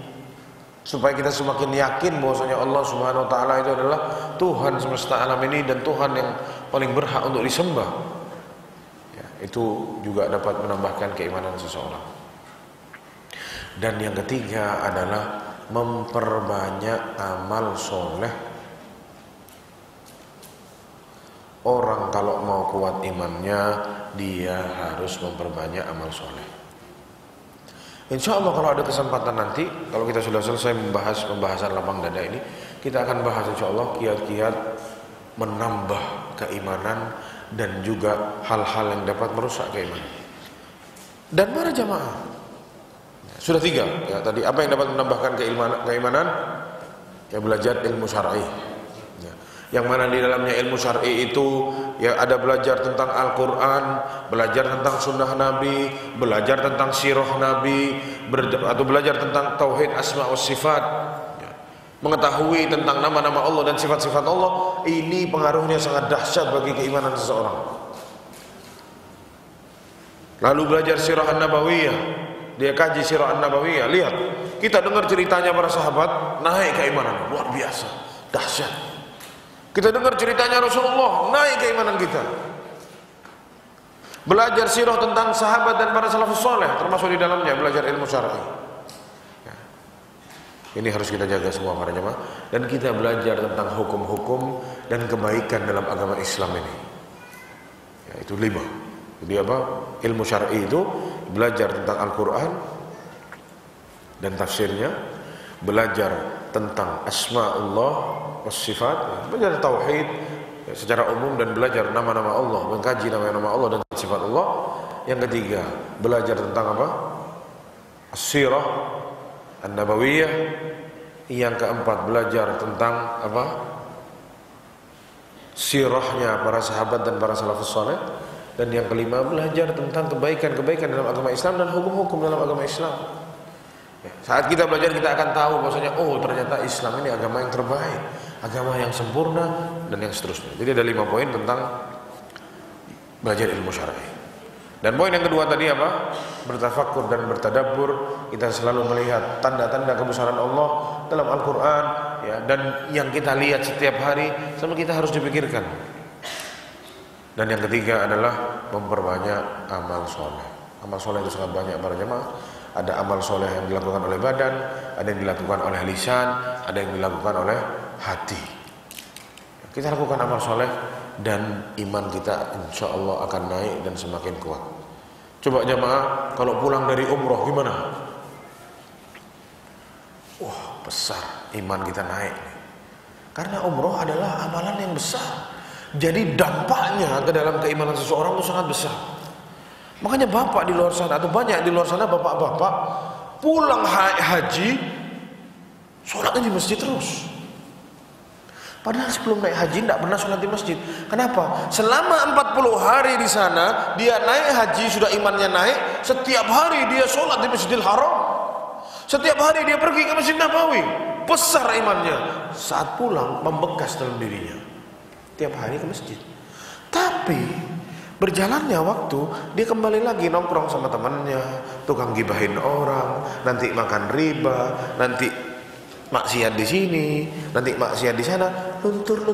Speaker 2: supaya kita semakin yakin bahwasanya Allah Subhanahu wa taala itu adalah Tuhan semesta alam ini dan Tuhan yang paling berhak untuk disembah. Ya, itu juga dapat menambahkan keimanan seseorang. Dan yang ketiga adalah memperbanyak amal soleh. Orang kalau mau kuat imannya, dia harus memperbanyak amal soleh. Insya Allah kalau ada kesempatan nanti, kalau kita sudah selesai membahas pembahasan lapang dada ini, kita akan bahas insya Allah kiat-kiat menambah keimanan dan juga hal-hal yang dapat merusak keimanan. Dan para jamaah, sudah 3 ya tadi. Apa yang dapat menambahkan keimanan? Ya, belajar ilmu syar'i. Ya. Yang mana di dalamnya ilmu syar'i itu ya ada belajar tentang Al-Quran, belajar tentang sunnah Nabi, belajar tentang sirah Nabi, atau belajar tentang tauhid asma wa sifat, ya. Mengetahui tentang nama-nama Allah dan sifat-sifat Allah. Ini pengaruhnya sangat dahsyat bagi keimanan seseorang. Lalu belajar sirah An-Nabawiyah, dia kaji sirah An-Nabawiyah. Lihat, kita dengar ceritanya para sahabat, naik keimanan luar biasa, dahsyat. Kita dengar ceritanya Rasulullah, naik keimanan kita. Belajar sirah tentang sahabat dan para salafus saleh, termasuk di dalamnya belajar ilmu syar'i. Ya. Ini harus kita jaga semua para jemaah. Dan kita belajar tentang hukum-hukum dan kebaikan dalam agama Islam ini. Ya, itu 5. Jadi apa? Ilmu syar'i itu belajar tentang Al-Quran dan tafsirnya, belajar tentang asma'ullah was sifat, belajar tauhid secara umum dan belajar nama-nama Allah, mengkaji nama-nama Allah dan sifat Allah. Yang ketiga, belajar tentang apa? As-sirah an-nabawiyah. Yang keempat, belajar tentang apa? Sirahnya para sahabat dan para salafus saleh. Dan yang kelima, belajar tentang kebaikan-kebaikan dalam agama Islam dan hukum-hukum dalam agama Islam. Saat kita belajar, kita akan tahu bahwasanya oh ternyata Islam ini agama yang terbaik, agama yang sempurna, dan yang seterusnya. Jadi ada 5 poin tentang belajar ilmu syar'i. Dan poin yang kedua tadi apa? Bertafakur dan bertadabbur. Kita selalu melihat tanda-tanda kebesaran Allah dalam Al-Quran, ya, dan yang kita lihat setiap hari, sama kita harus dipikirkan. Dan yang ketiga adalah memperbanyak amal soleh. Amal soleh itu sangat banyak para jemaah. Ada amal soleh yang dilakukan oleh badan, ada yang dilakukan oleh lisan, ada yang dilakukan oleh hati. Kita lakukan amal soleh dan iman kita insya Allah akan naik dan semakin kuat. Coba jemaah, kalau pulang dari umroh gimana? Wah, besar iman kita naik. Karena umroh adalah amalan yang besar. Jadi dampaknya ke dalam keimanan seseorang itu sangat besar. Makanya bapak di luar sana atau banyak di luar sana bapak-bapak pulang haji sholatnya di masjid terus. Padahal sebelum naik haji tidak pernah sholat di masjid. Kenapa? Selama 40 hari di sana dia naik haji sudah imannya naik. Setiap hari dia sholat di Masjidil Haram. Setiap hari dia pergi ke Masjid Nabawi. Besar imannya. Saat pulang membekas dalam dirinya. Tiap hari ke masjid. Tapi berjalannya waktu dia kembali lagi nongkrong sama temannya, tukang gibahin orang, nanti makan riba, nanti maksiat di sini, nanti maksiat di sana, luntur,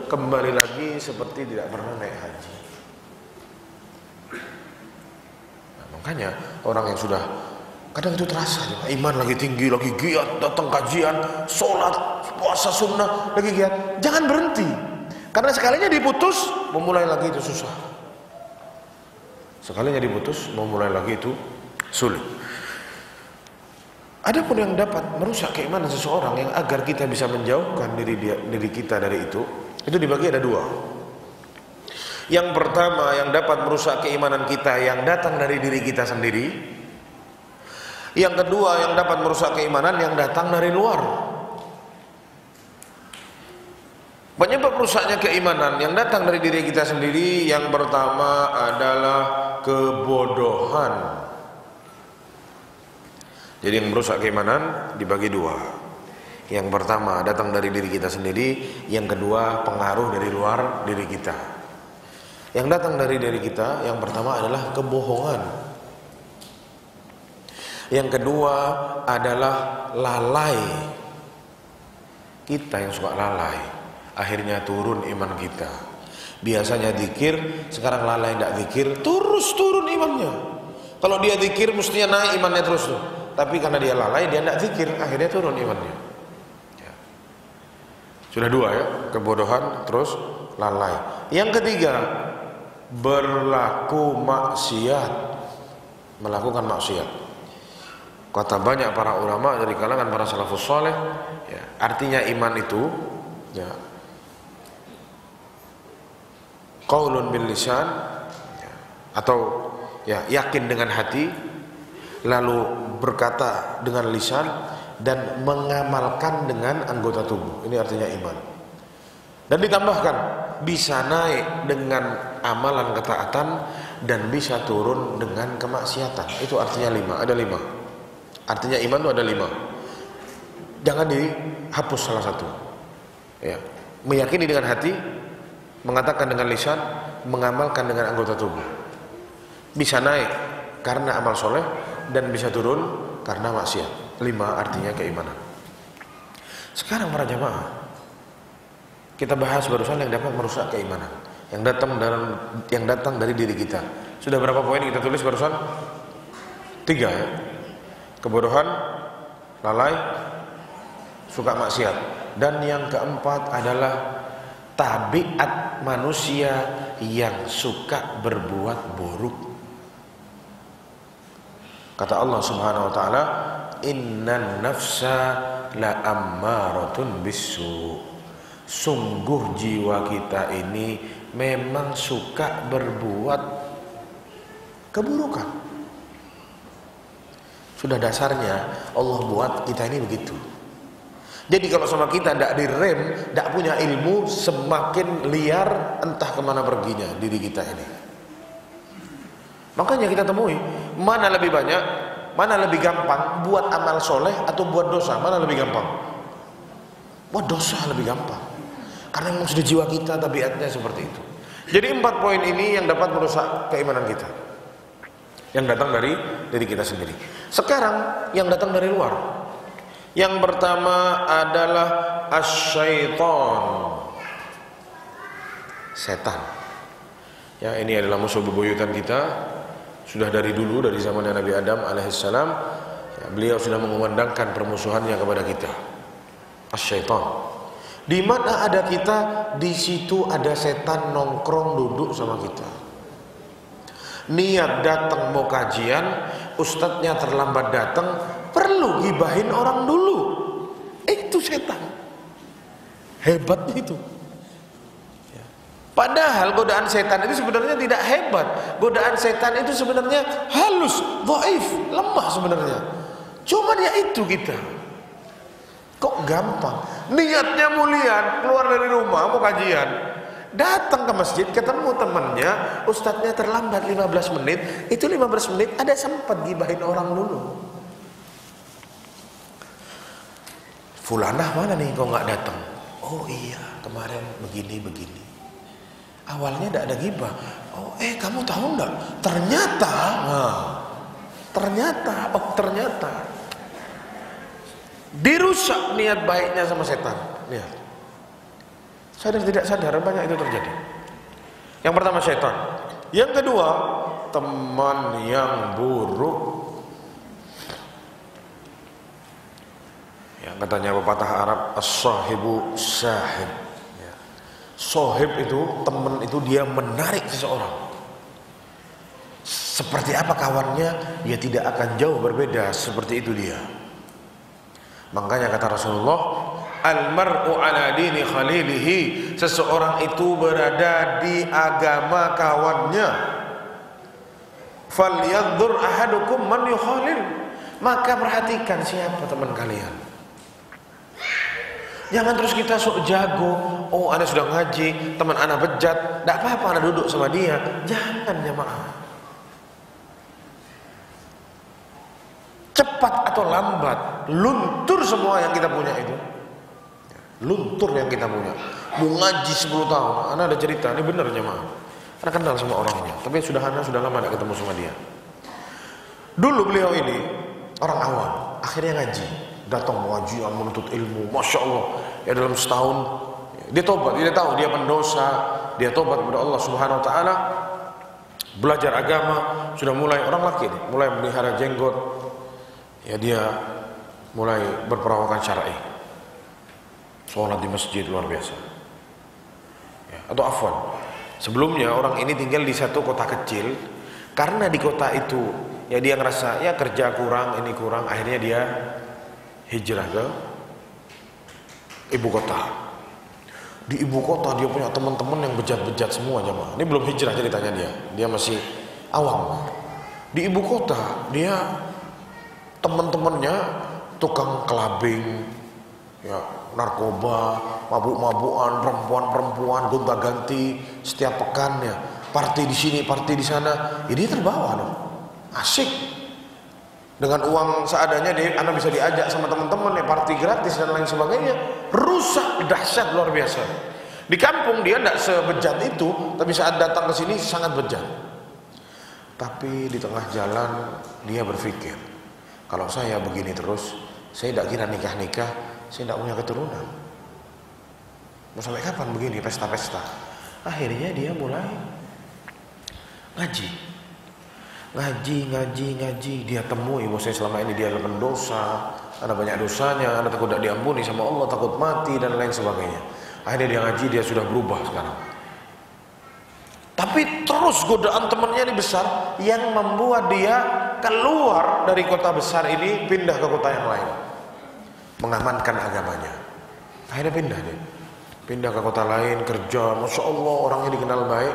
Speaker 2: kembali lagi seperti tidak pernah naik haji. Nah, makanya orang yang sudah kadang itu terasa, iman lagi tinggi, lagi giat, datang kajian, sholat, puasa sunnah, lagi giat, jangan berhenti. Karena sekalinya diputus, memulai lagi itu susah. Sekalinya diputus, memulai lagi itu sulit. Adapun yang dapat merusak keimanan seseorang yang agar kita bisa menjauhkan diri kita dari itu dibagi ada 2. Yang pertama yang dapat merusak keimanan kita yang datang dari diri kita sendiri. Yang kedua yang dapat merusak keimanan yang datang dari luar. Penyebab rusaknya keimanan yang datang dari diri kita sendiri, yang pertama adalah kebodohan. Jadi yang merusak keimanan dibagi 2. Yang pertama datang dari diri kita sendiri, yang kedua pengaruh dari luar diri kita. Yang datang dari diri kita yang pertama adalah kebohongan. Yang kedua adalah lalai. Kita yang suka lalai, akhirnya turun iman kita. Biasanya zikir, sekarang lalai tidak zikir, terus turun imannya. Kalau dia zikir mestinya naik imannya terus tuh. Tapi karena dia lalai, dia tidak zikir, akhirnya turun imannya. Ya. Sudah 2 ya, kebodohan terus lalai. Yang ketiga, berlaku maksiat, melakukan maksiat. Kata banyak para ulama dari kalangan para salafus saleh, ya, artinya iman itu ya qaulun bil lisan, ya, atau ya yakin dengan hati, lalu berkata dengan lisan dan mengamalkan dengan anggota tubuh. Ini artinya iman. Dan ditambahkan bisa naik dengan amalan ketaatan dan bisa turun dengan kemaksiatan. Itu artinya 5. Ada 5. Artinya iman itu ada 5. Jangan dihapus salah satu. Ya, meyakini dengan hati, mengatakan dengan lisan, mengamalkan dengan anggota tubuh. Bisa naik karena amal soleh dan bisa turun karena maksiat. 5 artinya keimanan. Sekarang para jamaah, kita bahas barusan yang dapat merusak keimanan, yang datang dari diri kita. Sudah berapa poin kita tulis barusan? 3 ya. Kebodohan, lalai, suka maksiat. Dan yang keempat adalah tabiat manusia yang suka berbuat buruk. Kata Allah Subhanahu wa taala, innan nafsa la ammaratun bisu. Sungguh jiwa kita ini memang suka berbuat keburukan. Sudah dasarnya Allah buat kita ini begitu. Jadi kalau sama kita tidak direm, tidak punya ilmu, semakin liar entah kemana perginya diri kita ini. Makanya kita temui, mana lebih banyak, mana lebih gampang buat amal soleh atau buat dosa, mana lebih gampang? Buat dosa lebih gampang. Karena memang sudah jiwa kita tabiatnya seperti itu. Jadi 4 poin ini yang dapat merusak keimanan kita, yang datang dari kita sendiri. Sekarang yang datang dari luar. Yang pertama adalah asyaiton, setan. Ya, ini adalah musuh bebuyutan kita. Sudah dari dulu, dari zaman Nabi Adam alaihissalam, ya, beliau sudah mengumandangkan permusuhannya kepada kita. Asyaiton. Di mana ada kita, di situ ada setan nongkrong duduk sama kita. Niat datang mau kajian, ustadznya terlambat datang, perlu gibahin orang dulu. Itu setan. Hebatnya itu. Padahal godaan setan itu sebenarnya tidak hebat. Godaan setan itu sebenarnya halus, dhaif, lemah sebenarnya. Cuma ya itu kita. Kok gampang? Niatnya mulia, keluar dari rumah mau kajian, datang ke masjid, ketemu temannya, ustadznya terlambat 15 menit. Itu 15 menit ada sempat gibahin orang dulu. Fulanah mana nih kok nggak datang? Oh iya, kemarin begini. Awalnya tidak ada gibah. Oh kamu tahu nggak? Ternyata dirusak niat baiknya sama setan. Lihat, sadar tidak sadar banyak itu terjadi. Yang pertama setan. Yang kedua teman yang buruk. Yang katanya pepatah Arab, as-sahibu sahib. Sohib itu, teman itu dia menarik seseorang. Seperti apa kawannya, dia tidak akan jauh berbeda seperti itu dia. Makanya kata Rasulullah, al-mar'u ala dini khalilihi. Seseorang itu berada di agama kawannya. Falyadhur ahadukum man yukhalil. Maka perhatikan siapa teman kalian. Jangan terus kita sok jago. Oh, Anda sudah ngaji, teman Anda bejat, tidak apa-apa Anda duduk sama dia. Jangan jemaah. Cepat atau lambat, luntur semua yang kita punya itu. Luntur yang kita punya. Mau ngaji 10 tahun, Anda ada cerita, ini benar jemaah. Anda kenal sama orangnya, tapi Anda sudah lama tidak ketemu sama dia. Dulu beliau ini orang awam, akhirnya ngaji. Datang mengaji, menuntut ilmu, masya Allah. Ya dalam setahun dia tobat, dia tahu dia pendosa, dia tobat kepada Allah Subhanahu Wa Taala, belajar agama, sudah mulai orang laki, mulai melihara jenggot, ya dia mulai berperawakan syar'i, sholat di masjid luar biasa. Ya, atau afwan, sebelumnya orang ini tinggal di satu kota kecil, karena di kota itu ya dia ngerasa ya kerja kurang, ini kurang, akhirnya dia hijrah ke ibu kota. Di ibu kota dia punya teman-teman yang bejat-bejat semua jemaah. Ini belum hijrah ceritanya dia masih awam. Di ibu kota dia teman-temannya tukang kelabing, ya narkoba, mabuk-mabukan, perempuan-perempuan, gonta-ganti setiap pekan ya. Party di sini, party di sana. Ya dia terbawa dong. Asik. Dengan uang seadanya Anda bisa diajak sama teman-teman ya, party gratis dan lain sebagainya. Rusak dahsyat luar biasa. Di kampung dia tidak sebejat itu, tapi saat datang ke sini sangat bejat. Tapi di tengah jalan dia berpikir, kalau saya begini terus, saya tidak kira nikah-nikah, saya tidak punya keturunan. Mau sampai kapan begini pesta-pesta? Akhirnya dia mulai ngaji. Ngaji, dia temui bahwa saya selama ini dia adalah pendosa, ada banyak dosanya, ada takut tidak diampuni sama Allah, takut mati dan lain sebagainya. Akhirnya dia ngaji, dia sudah berubah sekarang. Tapi terus godaan temannya ini besar, yang membuat dia keluar dari kota besar ini, pindah ke kota yang lain, mengamankan agamanya. Akhirnya pindah dia, pindah ke kota lain, kerja, Masya Allah orangnya dikenal baik.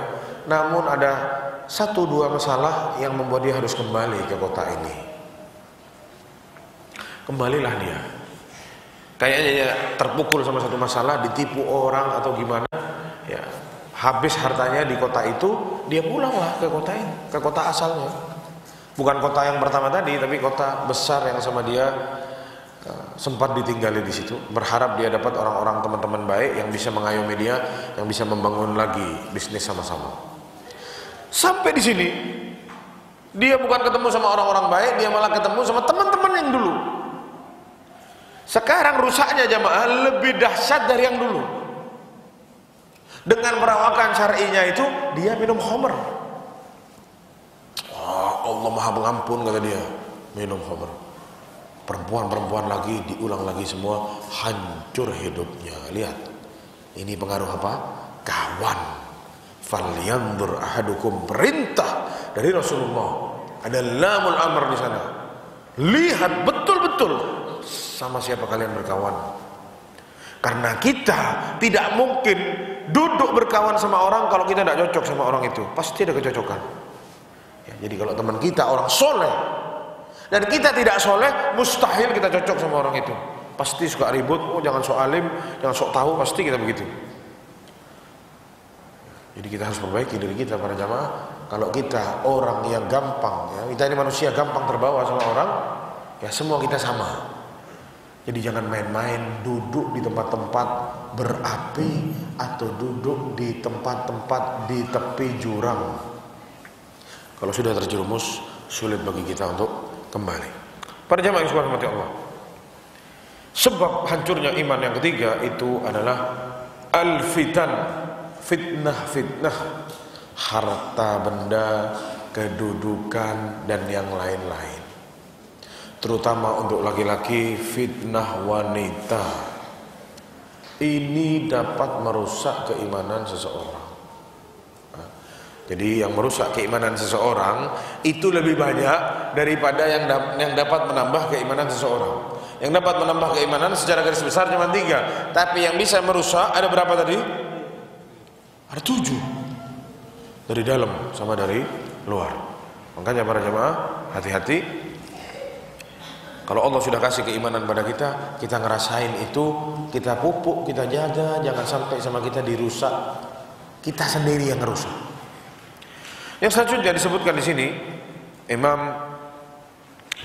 Speaker 2: Namun ada 1-2 masalah yang membuat dia harus kembali ke kota ini. Kembalilah dia, kayaknya dia terpukul sama satu masalah, ditipu orang atau gimana ya, habis hartanya di kota itu, dia pulanglah ke kota ini, ke kota asalnya. Bukan kota yang pertama tadi, tapi kota besar yang sama dia sempat ditinggali di situ. Berharap dia dapat orang-orang teman-teman baik yang bisa mengayomi dia, yang bisa membangun lagi bisnis sama-sama. Sampai di sini, dia bukan ketemu sama orang-orang baik, dia malah ketemu sama teman-teman yang dulu. Sekarang rusaknya jamaah lebih dahsyat dari yang dulu. Dengan perawakan syar'inya itu, dia minum khamr. Allah Maha Pengampun kata dia, minum khamr. Perempuan-perempuan lagi, diulang lagi semua, hancur hidupnya. Lihat, ini pengaruh apa? Kawan. Falyanzur ahadukum, perintah dari Rasulullah. Ada lamul amr di sana. Lihat betul-betul sama siapa kalian berkawan. Karena kita tidak mungkin duduk berkawan sama orang kalau kita tidak cocok sama orang itu. Pasti ada kecocokan ya, jadi kalau teman kita orang soleh dan kita tidak soleh, mustahil kita cocok sama orang itu. Pasti suka ribut, oh jangan sok alim, jangan sok tahu, pasti kita begitu. Jadi kita harus perbaiki diri kita para jamaah. Kalau kita orang yang gampang ya, kita ini manusia gampang terbawa sama orang ya, semua kita sama. Jadi jangan main-main duduk di tempat-tempat berapi atau duduk di tempat-tempat di tepi jurang. Kalau sudah terjerumus, sulit bagi kita untuk kembali. Para jamaah yang dirahmati Allah, sebab hancurnya iman yang ketiga itu adalah al-fitan, fitnah-fitnah, harta benda, kedudukan dan yang lain-lain. Terutama untuk laki-laki, fitnah wanita ini dapat merusak keimanan seseorang. Jadi yang merusak keimanan seseorang itu lebih banyak daripada yang dapat menambah keimanan seseorang. Yang dapat menambah keimanan secara garis besar cuma 3, tapi yang bisa merusak ada berapa tadi? Ada 7, dari dalam sama dari luar. Makanya para jemaah hati-hati. Kalau Allah sudah kasih keimanan pada kita, kita ngerasain itu, kita pupuk, kita jaga, jangan sampai sama kita dirusak, kita sendiri yang ngerusak. Yang selanjutnya disebutkan di sini, Imam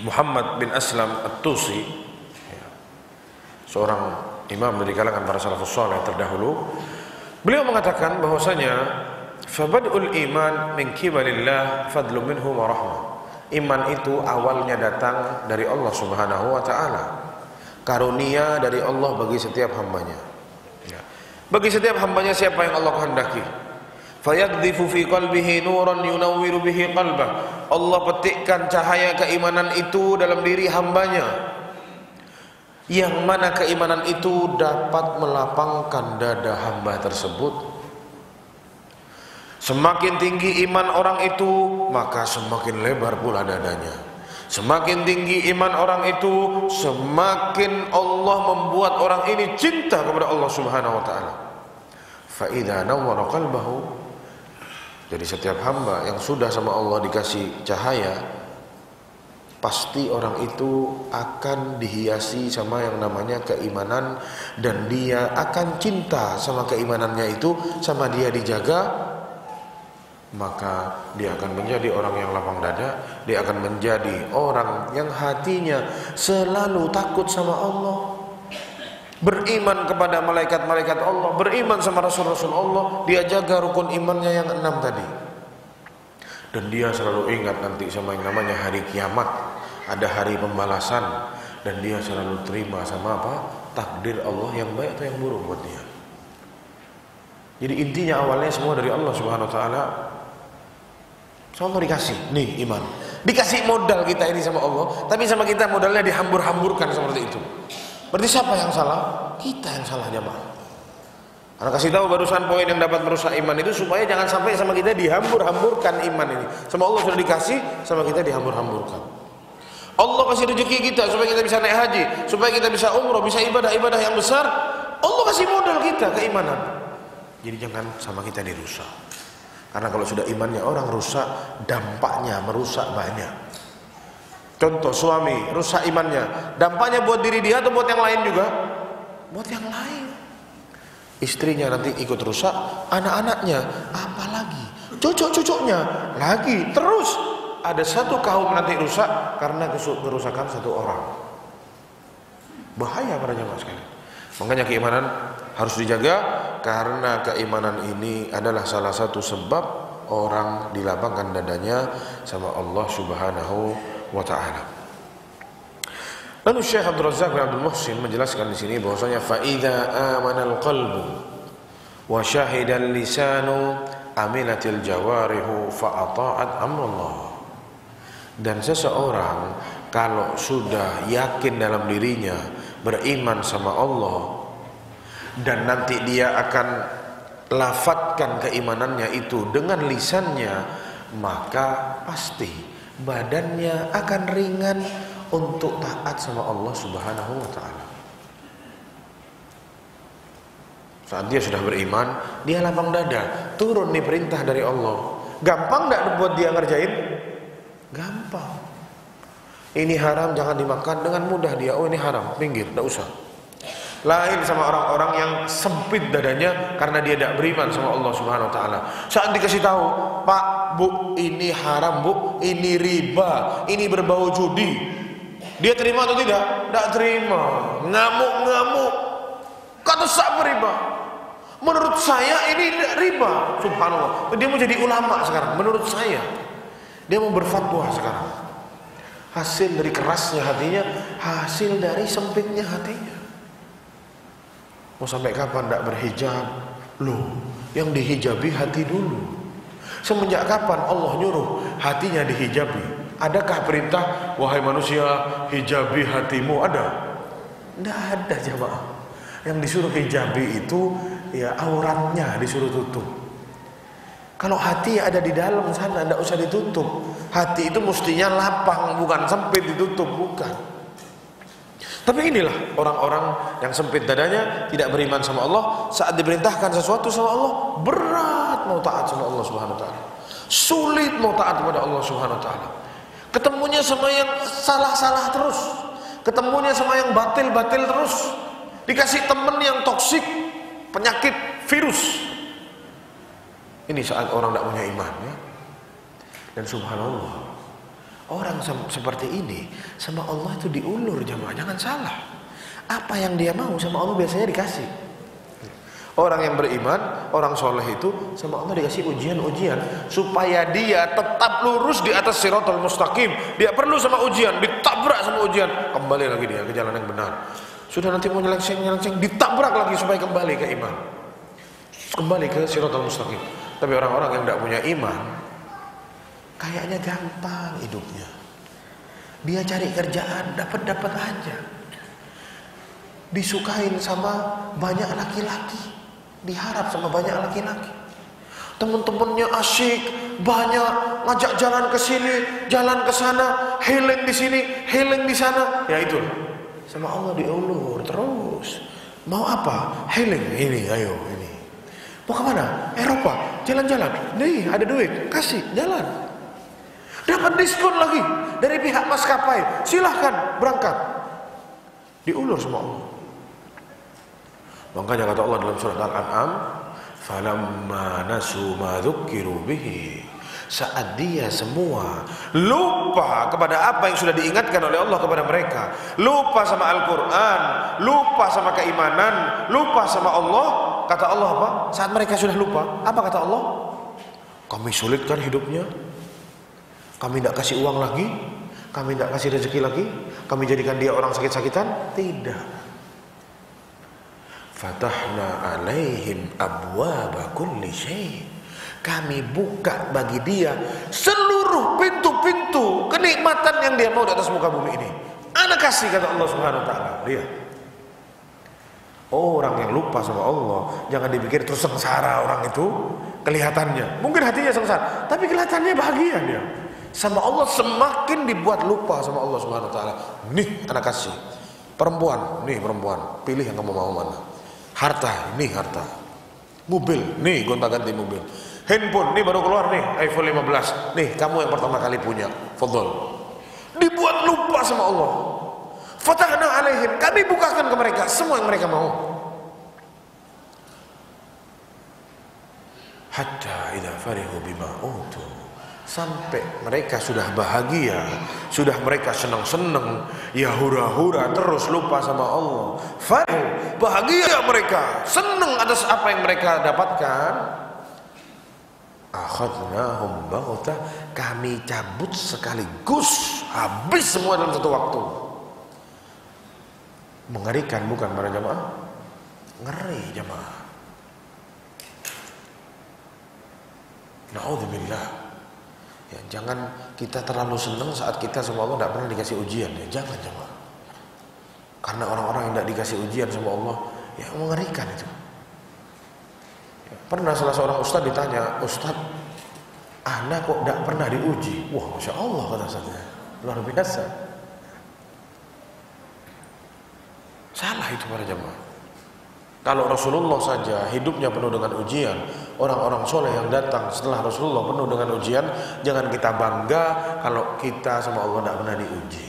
Speaker 2: Muhammad bin Aslam At-Tusi, seorang imam dari kalangan para salafus saleh terdahulu, beliau mengatakan bahwasanya fabadul iman min kibalillah fadlu minhu wa rahmah. Iman itu awalnya datang dari Allah Subhanahu wa ta'ala, karunia dari Allah bagi setiap hambanya ya. Bagi setiap hambanya siapa yang Allah kehendaki, fayaqdhifu fi qalbihi nuran yunawwiru bihi qalbah. Allah petikkan cahaya keimanan itu dalam diri hambanya, yang mana keimanan itu dapat melapangkan dada hamba tersebut. Semakin tinggi iman orang itu, maka semakin lebar pula dadanya. Semakin tinggi iman orang itu, semakin Allah membuat orang ini cinta kepada Allah Subhanahu wa ta'ala. Fa idza nawwara qalbahu, jadi setiap hamba yang sudah sama Allah dikasih cahaya, pasti orang itu akan dihiasi sama yang namanya keimanan, dan dia akan cinta sama keimanannya itu, sama dia dijaga. Maka dia akan menjadi orang yang lapang dada, dia akan menjadi orang yang hatinya selalu takut sama Allah, beriman kepada malaikat-malaikat Allah, beriman sama Rasul-Rasul Allah, dia jaga rukun imannya yang 6 tadi. Dan dia selalu ingat nanti sama yang namanya hari kiamat, ada hari pembalasan, dan dia selalu terima sama apa? Takdir Allah yang baik atau yang buruk buat dia. Jadi intinya awalnya semua dari Allah Subhanahu wa ta'ala. Allah dikasih nih iman, dikasih modal kita ini sama Allah, tapi sama kita modalnya dihambur-hamburkan seperti itu. Berarti siapa yang salah? Kita yang salah jemaah. Anak kasih tahu barusan poin yang dapat merusak iman itu supaya jangan sampai sama kita dihambur-hamburkan iman ini. Sama Allah sudah dikasih, sama kita dihambur-hamburkan. Allah kasih rezeki kita supaya kita bisa naik haji, supaya kita bisa umroh, bisa ibadah-ibadah yang besar. Allah kasih modal kita keimanan. Jadi jangan sama kita dirusak. Karena kalau sudah imannya orang rusak, dampaknya merusak banyak. Contoh suami rusak imannya, dampaknya buat diri dia atau buat yang lain juga? Buat yang lain. Istrinya nanti ikut rusak, anak-anaknya, apalagi cucu-cucunya lagi, terus ada satu kaum nanti rusak karena kerusakan satu orang. Bahaya para jemaah sekalian. Makanya keimanan harus dijaga, karena keimanan ini adalah salah satu sebab orang dilapangkan dadanya sama Allah Subhanahu wa ta'ala. Lalu Syekh Abdul Razak bin Abdul Muhsin menjelaskan di sini bahwasanya fa idza amana al-qalbu wa syahida al-lisanu amilatil jawarihu fa ata'at amrullah. Dan seseorang kalau sudah yakin dalam dirinya, beriman sama Allah, dan nanti dia akan lafatkan keimanannya itu dengan lisannya, maka pasti badannya akan ringan untuk taat sama Allah Subhanahu wa ta'ala. Saat dia sudah beriman, dia lapang dada, turun nih perintah dari Allah. Gampang gak buat dia ngerjain? Gampang. Ini haram, jangan dimakan, dengan mudah dia, oh ini haram, pinggir, gak usah. Lain sama orang-orang yang sempit dadanya karena dia tidak beriman sama Allah Subhanahu wa ta'ala. Saat dikasih tahu, Pak, Bu, ini haram, Bu, ini riba, ini berbau judi, dia terima atau tidak? Tidak terima. Ngamuk-ngamuk. Kata saya riba. Menurut saya ini riba. Subhanallah. Dia mau jadi ulama sekarang. Menurut saya, dia mau berfatwa sekarang. Hasil dari kerasnya hatinya, hasil dari sempitnya hatinya. Mau sampai kapan tidak berhijab? Loh, yang dihijabi hati dulu. Semenjak kapan Allah nyuruh hatinya dihijabi? Adakah perintah, wahai manusia, hijabi hatimu? Ada? Tidak ada jemaah. Yang disuruh hijabi itu ya auratnya disuruh tutup. Kalau hati ada di dalam sana, tidak usah ditutup. Hati itu mestinya lapang, bukan sempit ditutup, bukan. Tapi inilah orang-orang yang sempit dadanya, tidak beriman sama Allah. Saat diperintahkan sesuatu sama Allah, berat mau taat sama Allah Subhanahu wa ta'ala. Sulit mau taat kepada Allah Subhanahu wa ta'ala. Ketemunya sama yang salah-salah terus, ketemunya sama yang batil-batil terus, dikasih temen yang toksik, penyakit, virus. Ini saat orang tidak punya iman ya. Dan subhanallah, orang seperti ini sama Allah itu diulur jemaah, jangan salah. Apa yang dia mau sama Allah biasanya dikasih. Orang yang beriman, orang soleh itu sama Allah dikasih ujian-ujian supaya dia tetap lurus di atas siratal mustaqim. Dia perlu sama ujian, ditabrak sama ujian, kembali lagi dia ke jalan yang benar. Sudah nanti mau nyelengseng, ditabrak lagi supaya kembali ke iman, kembali ke siratal mustaqim. Tapi orang-orang yang tidak punya iman, kayaknya gampang hidupnya. Dia cari kerjaan, dapat aja. Disukain sama banyak laki-laki, diharap sama banyak laki-laki. Teman-temannya asyik, banyak, ngajak jalan ke sini, jalan ke sana, healing di sini, healing di sana. Ya itu, sama Allah diulur terus. Mau apa? Healing ini, ayo ini. Mau kemana? Eropa, jalan-jalan. Nih ada duit, kasih, jalan. Dapat diskon lagi dari pihak maskapai, silahkan berangkat. Diulur sama Allah. Makanya kata Allah dalam surat Al-An'am, falamma nasu ma dzukkiru bihi, saat dia semua lupa kepada apa yang sudah diingatkan oleh Allah kepada mereka, lupa sama Al-Quran, lupa sama keimanan, lupa sama Allah, kata Allah apa? Saat mereka sudah lupa, apa kata Allah? Kami sulitkan hidupnya, kami tidak kasih uang lagi, kami tidak kasih rezeki lagi, kami jadikan dia orang sakit-sakitan. Tidak. Fatahna alaihim abwaba kulli syai', kami buka bagi dia seluruh pintu-pintu kenikmatan yang dia mau di atas muka bumi ini. Ana kasih, kata Allah Subhanahu wa ta'ala. Dia Orang yang lupa sama Allah, jangan dipikir terus sengsara orang itu kelihatannya. Mungkin hatinya sengsara, tapi kelihatannya bahagia dia. Sama Allah semakin dibuat lupa sama Allah Subhanahu wa taala. Nih anak kasih. Perempuan, nih perempuan, pilih yang kamu mau mana. Harta, nih harta. Mobil, nih gonta-ganti mobil. Handphone, nih baru keluar nih, iPhone 15. Nih kamu yang pertama kali punya. Fadhol. Dibuat lupa sama Allah. Fatahna alaihim, kami bukakan ke mereka semua yang mereka mau. Hatta idza farihu bima utu, sampai mereka sudah bahagia, sudah mereka senang-senang, ya hura-hura terus lupa sama Allah. Farihu, bahagia mereka, senang atas apa yang mereka dapatkan. Akhadnahum baghtah, kami cabut sekaligus, habis semua dalam satu waktu. Mengerikan bukan para jamaah? Ngeri jamaah. Na'udzubillah. Ya, jangan kita terlalu senang saat kita sama Allah tidak pernah dikasih ujian ya. Jangan jamaah. Karena orang-orang yang tidak dikasih ujian sama Allah, ya mengerikan itu. Ya, pernah salah seorang ustadz ditanya, Ustadz, anak kok tidak pernah diuji? Wah, Masya Allah kata ustadznya, luar biasa. Salah itu para jemaah. Kalau Rasulullah saja hidupnya penuh dengan ujian, orang-orang soleh yang datang setelah Rasulullah penuh dengan ujian, jangan kita bangga kalau kita sama Allah tidak pernah diuji.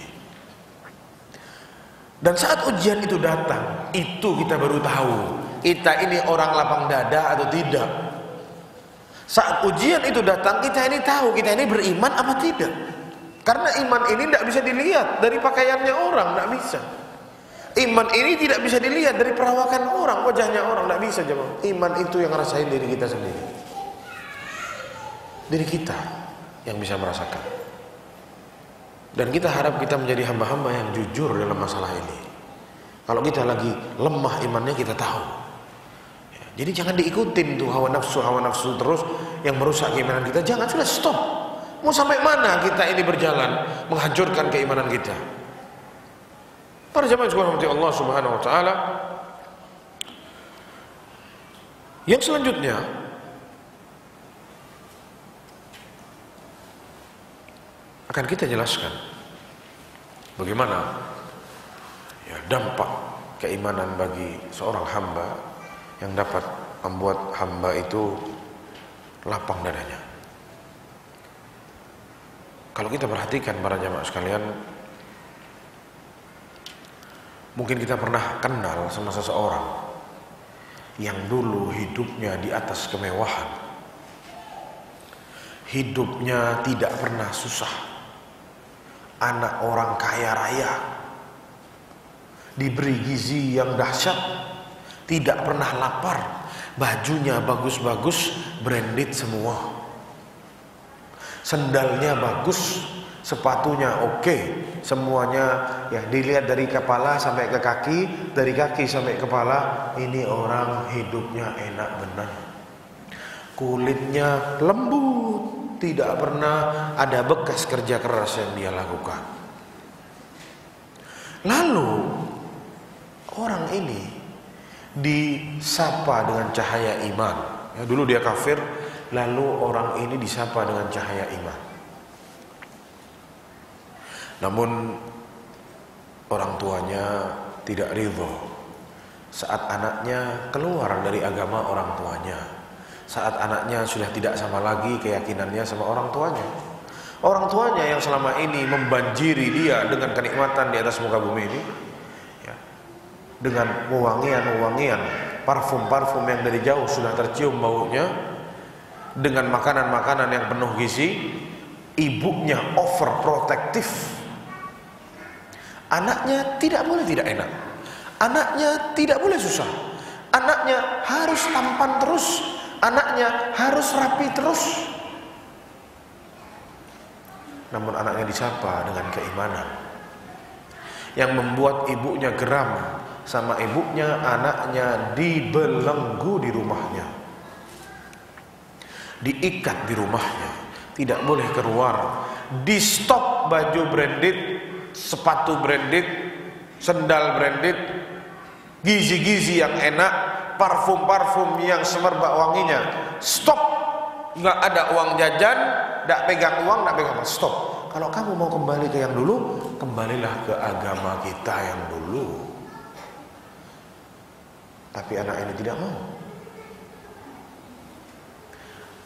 Speaker 2: Dan saat ujian itu datang, itu kita baru tahu kita ini orang lapang dada atau tidak. Saat ujian itu datang, kita ini tahu kita ini beriman apa tidak. Karena iman ini tidak bisa dilihat dari pakaiannya orang, tidak bisa. Iman ini tidak bisa dilihat dari perawakan orang, wajahnya orang, tidak bisa jemaah. Iman itu yang ngerasain diri kita sendiri. Diri kita yang bisa merasakan. Dan kita harap kita menjadi hamba-hamba yang jujur dalam masalah ini. Kalau kita lagi lemah imannya, kita tahu. Ya, jadi jangan diikutin tuh hawa nafsu terus yang merusak keimanan kita. Jangan, sudah stop. Mau sampai mana kita ini berjalan menghancurkan keimanan kita? Para jemaah sekalian Allah Subhanahu wa taala, yang selanjutnya akan kita jelaskan bagaimana ya dampak keimanan bagi seorang hamba yang dapat membuat hamba itu lapang dadanya. Kalau kita perhatikan para jemaah sekalian, mungkin kita pernah kenal sama seseorang yang dulu hidupnya di atas kemewahan, hidupnya tidak pernah susah, anak orang kaya raya, diberi gizi yang dahsyat, tidak pernah lapar, bajunya bagus-bagus, branded semua, sendalnya bagus, sepatunya oke, semuanya ya dilihat dari kepala sampai ke kaki, dari kaki sampai kepala, ini orang hidupnya enak benar. Kulitnya lembut, tidak pernah ada bekas kerja keras yang dia lakukan. Lalu orang ini disapa dengan cahaya iman. Ya, dulu dia kafir, lalu orang ini disapa dengan cahaya iman. Namun orang tuanya tidak ridho saat anaknya keluar dari agama orang tuanya, saat anaknya sudah tidak sama lagi keyakinannya sama orang tuanya. Orang tuanya yang selama ini membanjiri dia dengan kenikmatan di atas muka bumi ini ya, dengan wewangian-wewangian, parfum-parfum yang dari jauh sudah tercium baunya, dengan makanan-makanan yang penuh gizi, ibunya overprotective. Anaknya tidak boleh tidak enak, anaknya tidak boleh susah, anaknya harus tampan terus, anaknya harus rapi terus. Namun anaknya disapa dengan keimanan yang membuat ibunya geram sama ibunya, anaknya dibelenggu di rumahnya, diikat di rumahnya, tidak boleh keluar, di stop baju branded, sepatu branded, sendal branded, gizi-gizi yang enak, parfum-parfum yang semerbak wanginya. Stop. Nggak ada uang jajan, nggak pegang uang, nggak pegang apa. Stop. Kalau kamu mau kembali ke yang dulu, kembalilah ke agama kita yang dulu. Tapi anak ini tidak mau.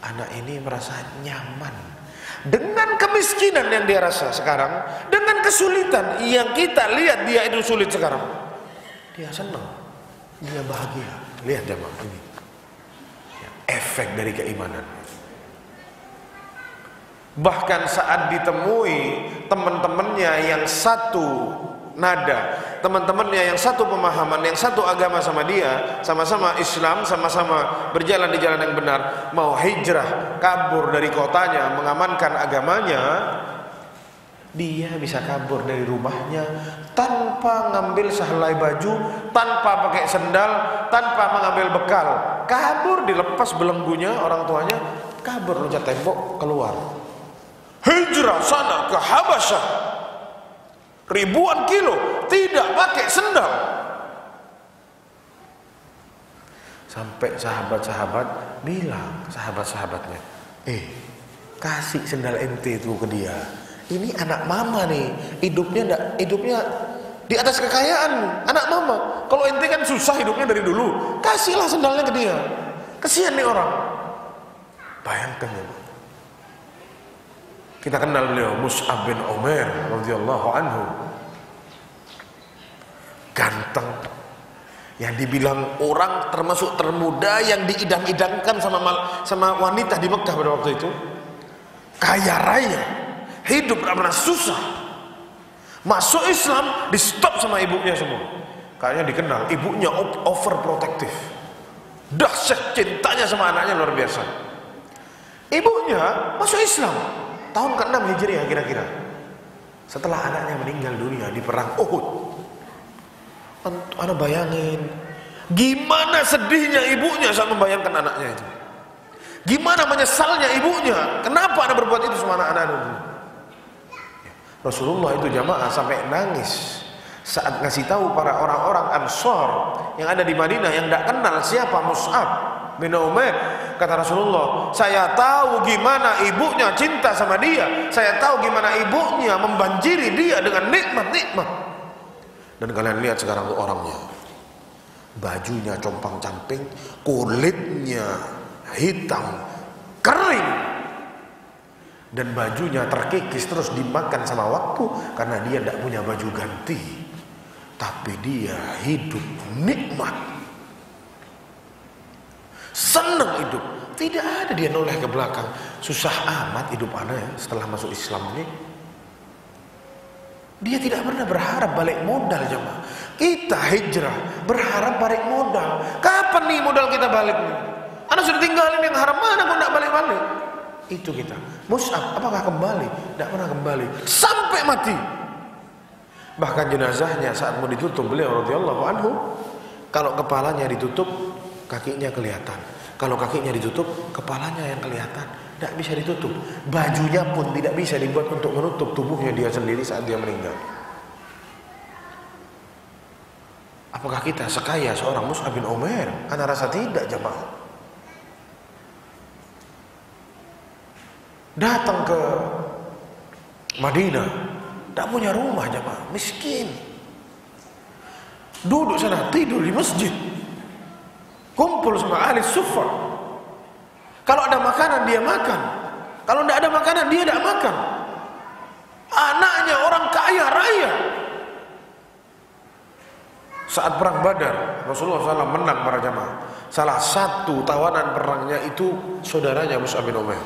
Speaker 2: Anak ini merasa nyaman dengan kemiskinan yang dia rasa sekarang, dengan kesulitan yang kita lihat dia itu sulit sekarang. Dia senang, dia bahagia. Lihat jemaah ini, efek dari keimanan. Bahkan saat ditemui teman-temannya yang satu nada, teman-temannya yang satu pemahaman, yang satu agama sama dia, sama-sama Islam, sama-sama berjalan di jalan yang benar, mau hijrah, kabur dari kotanya, mengamankan agamanya, dia bisa kabur dari rumahnya tanpa ngambil sehelai baju, tanpa pakai sendal, tanpa mengambil bekal. Kabur, dilepas belenggunya orang tuanya, kabur loncat tembok, keluar. Hijrah sana ke Habasyah, ribuan kilo, tidak pakai sendal. Sampai sahabat-sahabat bilang, sahabat-sahabatnya, kasih sendal ente itu ke dia. Ini anak mama nih, hidupnya di atas kekayaan, anak mama. Kalau ente kan susah hidupnya dari dulu, kasihlah sendalnya ke dia. Kasihan nih orang. Bayangkan ya, Bu. Kita kenal beliau, Mus'ab bin Umair radhiyallahu anhu. Ganteng, yang dibilang orang termasuk termuda yang diidam-idamkan sama wanita di Mekah pada waktu itu. Kaya raya, hidup tidak pernah susah. Masuk Islam, di stop sama ibunya semua. Kayaknya dikenal, ibunya overprotective, dahsyat cintanya sama anaknya luar biasa. Ibunya masuk Islam tahun ke-6 Hijriah kira-kira, setelah anaknya meninggal dunia di perang Uhud. Anda bayangin gimana sedihnya ibunya saat membayangkan anaknya itu. Gimana menyesalnya ibunya, kenapa Anda berbuat itu sama anak-anak dulu. Rasulullah itu jamaah sampai nangis saat ngasih tahu para orang-orang Ansor yang ada di Madinah yang tidak kenal siapa Mus'ab bin Umair. Kata Rasulullah, saya tahu gimana ibunya cinta sama dia, saya tahu gimana ibunya membanjiri dia dengan nikmat-nikmat. Dan kalian lihat sekarang tuh orangnya, bajunya compang-camping, kulitnya hitam kering, dan bajunya terkikis terus dimakan sama waktu karena dia tidak punya baju ganti. Tapi dia hidup nikmat, senang hidup, tidak ada dia noleh ke belakang. Susah amat hidup anak ya setelah masuk Islam ini. Dia tidak pernah berharap balik modal jemaah. Kita hijrah berharap balik modal. Kapan nih modal kita balik nih? Anak sudah tinggalin yang haram, mana kok tidak balik-balik? Itu kita. Mus'ab apakah kembali? Tidak pernah kembali sampai mati. Bahkan jenazahnya saat mau ditutup, beliau radhiyallahu anhu, kalau kepalanya ditutup, kakinya kelihatan. Kalau kakinya ditutup, kepalanya yang kelihatan. Tidak bisa ditutup. Bajunya pun tidak bisa dibuat untuk menutup tubuhnya dia sendiri saat dia meninggal. Apakah kita sekaya seorang Mus'ab bin Umair? Ana rasa tidak jemaah. Datang ke Madinah, tidak punya rumah jemaah, miskin. Duduk sana, tidur di masjid, kumpul sama ahli suffah. Kalau ada makanan dia makan, kalau tidak ada makanan dia tidak makan. Anaknya orang kaya raya. Saat perang Badar, Rasulullah SAW menang para jamaah. Salah satu tawanan perangnya itu saudaranya Mus'ab bin Umair.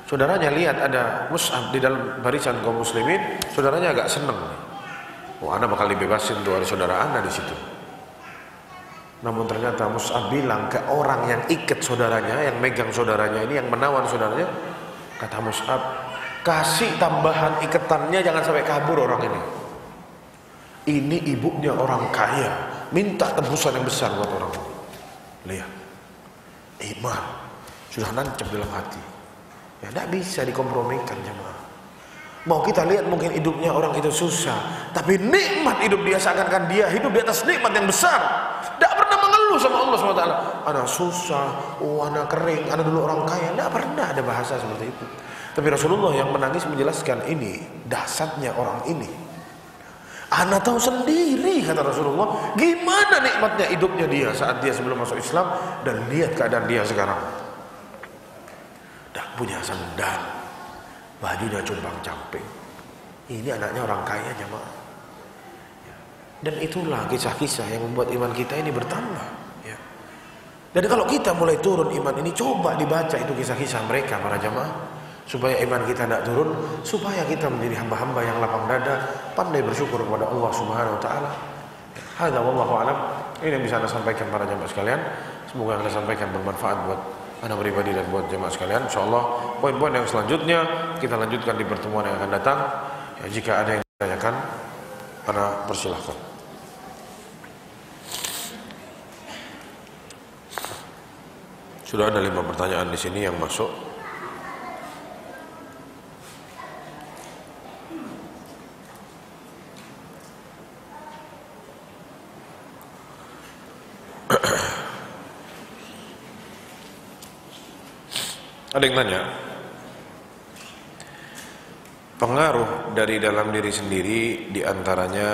Speaker 2: Saudaranya lihat ada Mus'ab di dalam barisan kaum muslimin, saudaranya agak senang. Wah, Anda bakal dibebasin tuh, ada saudara Anda di situ. Namun ternyata Mus'ab bilang ke orang yang ikat saudaranya, yang megang saudaranya ini, yang menawan saudaranya, kata Mus'ab, kasih tambahan ikatannya, jangan sampai kabur orang ini. Ini ibunya orang kaya, minta tebusan yang besar buat orang ini. Lihat, iman sudah nancap dalam hati. Ya tidak bisa dikompromikan jemaah. Mau kita lihat mungkin hidupnya orang itu susah, tapi nikmat hidup dia seakan-akan dia hidup di atas nikmat yang besar. Tidak pernah mengeluh sama Allah SWT. Anak susah, anak kering, anak dulu orang kaya. Tidak pernah ada bahasa seperti itu. Tapi Rasulullah yang menangis menjelaskan ini dahsyatnya orang ini. Anak tahu sendiri, kata Rasulullah, gimana nikmatnya hidupnya dia saat dia sebelum masuk Islam, dan lihat keadaan dia sekarang. Tidak punya sandal, bajunya cumbang-camping. Ini anaknya orang kaya, jemaah. Dan itulah kisah-kisah yang membuat iman kita ini bertambah. Ya. Dan kalau kita mulai turun iman ini, coba dibaca itu kisah-kisah mereka para jemaah, supaya iman kita tidak turun, supaya kita menjadi hamba-hamba yang lapang dada, pandai bersyukur kepada Allah Subhanahu Wa Taala. Hadza wallahu a'lam. Ini yang bisa Anda sampaikan para jemaah sekalian. Semoga yang Anda sampaikan bermanfaat buat Anda pribadi dan buat jemaah sekalian. Insyaallah poin-poin yang selanjutnya kita lanjutkan di pertemuan yang akan datang. Ya, jika ada yang ditanyakan, Anda persilahkan. Sudah ada 5 pertanyaan di sini yang masuk. Ada yang tanya, pengaruh dari dalam diri sendiri diantaranya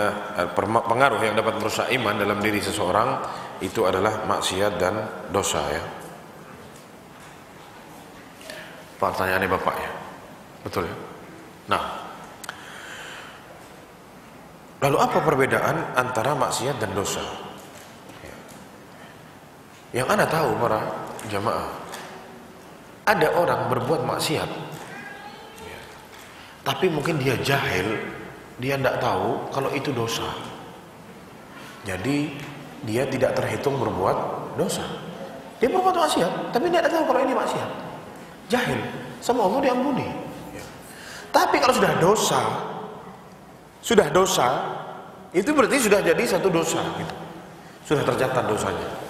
Speaker 2: pengaruh yang dapat merusak iman dalam diri seseorang itu adalah maksiat dan dosa, ya. Pertanyaannya Bapak, ya, betul ya. Nah, lalu apa perbedaan antara maksiat dan dosa? Yang Anda tahu para jamaah, ada orang berbuat maksiat, tapi mungkin dia jahil, dia tidak tahu kalau itu dosa. Jadi dia tidak terhitung berbuat dosa. Dia berbuat maksiat, tapi dia tidak tahu kalau ini maksiat. Jahil, sama Allah diampuni. Tapi kalau sudah dosa, itu berarti sudah jadi satu dosa, gitu. Sudah tercatat dosanya.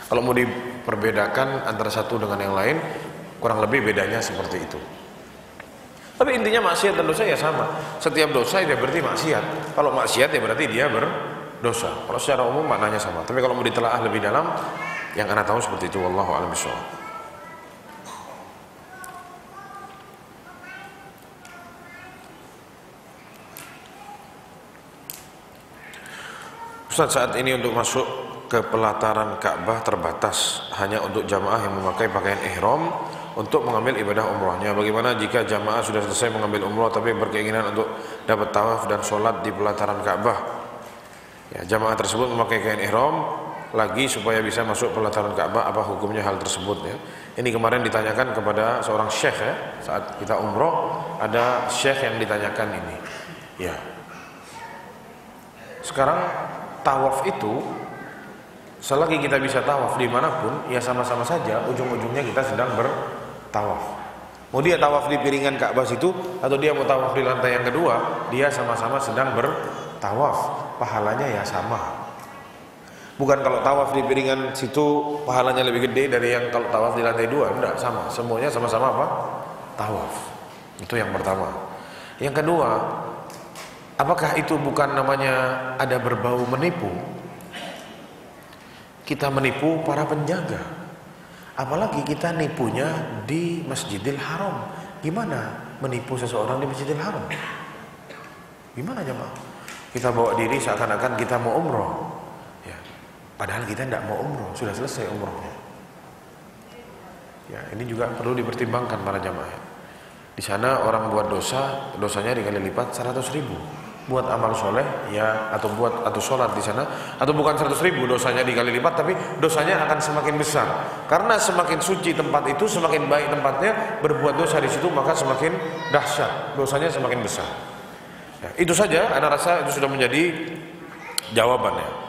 Speaker 2: Kalau mau diperbedakan antara satu dengan yang lain, kurang lebih bedanya seperti itu. Tapi intinya maksiat dan dosa ya sama. Setiap dosa ya berarti maksiat. Kalau maksiat ya berarti dia berdosa. Kalau secara umum maknanya sama. Tapi kalau mau ditelaah lebih dalam, yang Anda tahu seperti itu. Wallahu a'lam bishawab. Ustaz, saat ini untuk masuk ke pelataran Ka'bah terbatas, hanya untuk jamaah yang memakai pakaian ihram untuk mengambil ibadah umrohnya. Bagaimana jika jamaah sudah selesai mengambil umroh tapi berkeinginan untuk dapat tawaf dan sholat di pelataran Ka'bah? Ya, jamaah tersebut memakai kain ihram lagi supaya bisa masuk pelataran Ka'bah. Apa hukumnya hal tersebut? Ya, ini kemarin ditanyakan kepada seorang syekh, ya, saat kita umroh ada syekh yang ditanyakan ini. Ya, sekarang tawaf itu, selagi kita bisa tawaf dimanapun, ya sama-sama saja ujung-ujungnya kita sedang bertawaf. Mau dia tawaf di piringan Ka'bah situ, atau dia mau tawaf di lantai yang kedua, dia sama-sama sedang bertawaf. Pahalanya ya sama. Bukan kalau tawaf di piringan situ pahalanya lebih gede dari yang kalau tawaf di lantai 2, enggak, sama. Semuanya sama-sama apa? Tawaf. Itu yang pertama. Yang kedua, apakah itu bukan namanya ada berbau menipu? Kita menipu para penjaga, apalagi kita nipunya di Masjidil Haram. Gimana menipu seseorang di Masjidil Haram? Gimana jemaah? Kita bawa diri seakan-akan kita mau umroh, ya, padahal kita tidak mau umroh, sudah selesai umrohnya. Ya, ini juga perlu dipertimbangkan para jemaah. Di sana orang buat dosa, dosanya dikali lipat 100.000. Buat amal soleh, ya, atau sholat di sana, atau bukan 100.000 dosanya dikali lipat, tapi dosanya akan semakin besar. Karena semakin suci tempat itu, semakin baik tempatnya, berbuat dosa di situ maka semakin dahsyat, dosanya semakin besar. Ya, itu saja, Anda rasa itu sudah menjadi jawabannya.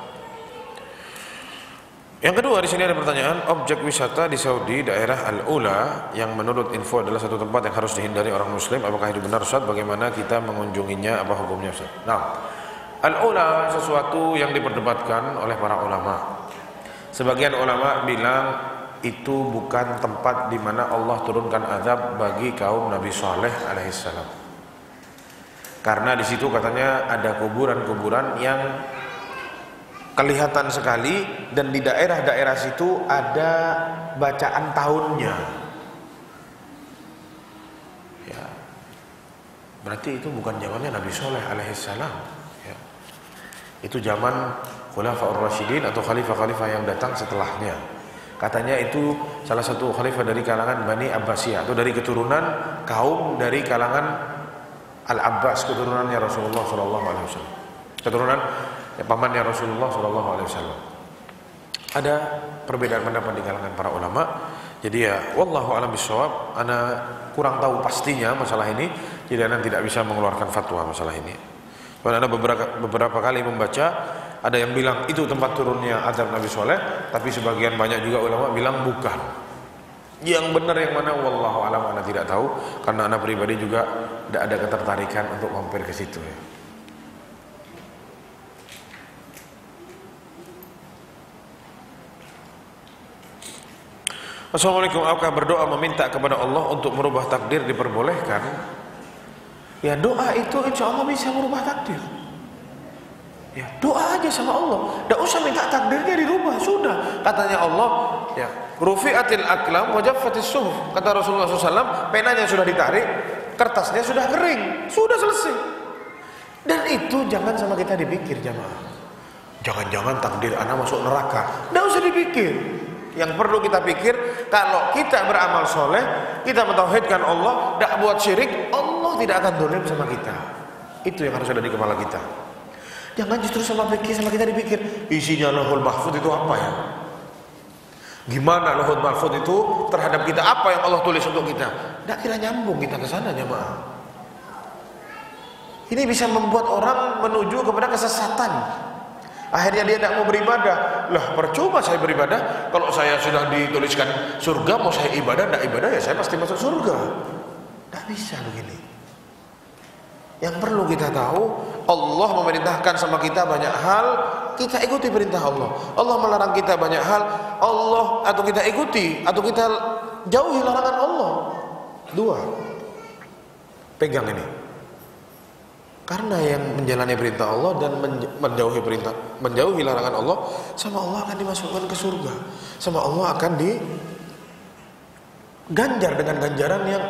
Speaker 2: Yang kedua, di sini ada pertanyaan, objek wisata di Saudi daerah Al-Ula yang menurut info adalah satu tempat yang harus dihindari orang muslim, apakah itu benar Ustaz? Bagaimana kita mengunjunginya? Apa hukumnya Ustaz? Nah, Al-Ula sesuatu yang diperdebatkan oleh para ulama. Sebagian ulama bilang itu bukan tempat di mana Allah turunkan azab bagi kaum Nabi Saleh alaihissalam. Karena di situ katanya ada kuburan-kuburan yang kelihatan sekali, dan di daerah-daerah situ ada bacaan tahunnya. Ya, berarti itu bukan zamannya Nabi Soleh alaihissalam. Ya. Itu zaman Khulafaur Rasyidin atau khalifah-khalifah yang datang setelahnya. Katanya itu salah satu khalifah dari kalangan Bani Abbasiyah, atau dari keturunan kaum dari kalangan Al-Abbas, keturunannya Rasulullah SAW, keturunan pamannya Rasulullah SAW. Ada perbedaan pendapat di kalangan para ulama. Jadi ya, wallahu a'lam bishawab. Ana kurang tahu pastinya masalah ini, jadi ana tidak bisa mengeluarkan fatwa masalah ini. Karena ana beberapa kali membaca, ada yang bilang itu tempat turunnya azab Nabi Soleh, tapi sebagian banyak juga ulama bilang bukan. Yang benar yang mana wallahu a'lam, ana tidak tahu, karena ana pribadi juga tidak ada ketertarikan untuk mampir ke situ ya. Assalamualaikum, apakah berdoa meminta kepada Allah untuk merubah takdir diperbolehkan? Ya, doa itu insya Allah bisa merubah takdir. Ya, doa aja sama Allah, tidak usah minta takdirnya dirubah, sudah. Katanya Allah, ya, rufi'atil aqlam wa jaffatis suhuf. Kata Rasulullah SAW, penanya sudah ditarik, kertasnya sudah kering, sudah selesai. Dan itu jangan sama kita dipikir jamaah. Jangan-jangan takdir anak masuk neraka, tidak usah dipikir. Yang perlu kita pikir, kalau kita beramal soleh, kita mentauhidkan Allah, tidak buat syirik, Allah tidak akan dolim sama kita. Itu yang harus ada di kepala kita. Jangan justru sama kita dipikir, isinya Lauhul Mahfuz itu apa ya? Gimana Lauhul Mahfuz itu terhadap kita, apa yang Allah tulis untuk kita? Tidak kira nyambung kita ke sana jemaah. Ini bisa membuat orang menuju kepada kesesatan. Akhirnya dia tidak mau beribadah. Lah percuma saya beribadah, kalau saya sudah dituliskan surga, mau saya ibadah, tidak ibadah ya saya pasti masuk surga. Tidak bisa begini. Yang perlu kita tahu, Allah memerintahkan sama kita banyak hal, kita ikuti perintah Allah. Allah melarang kita banyak hal, Allah atau kita ikuti atau kita jauhi larangan Allah. Dua, pegang ini. Karena yang menjalani perintah Allah dan menjauhi larangan Allah, sama Allah akan dimasukkan ke surga, sama Allah akan diganjar dengan ganjaran yang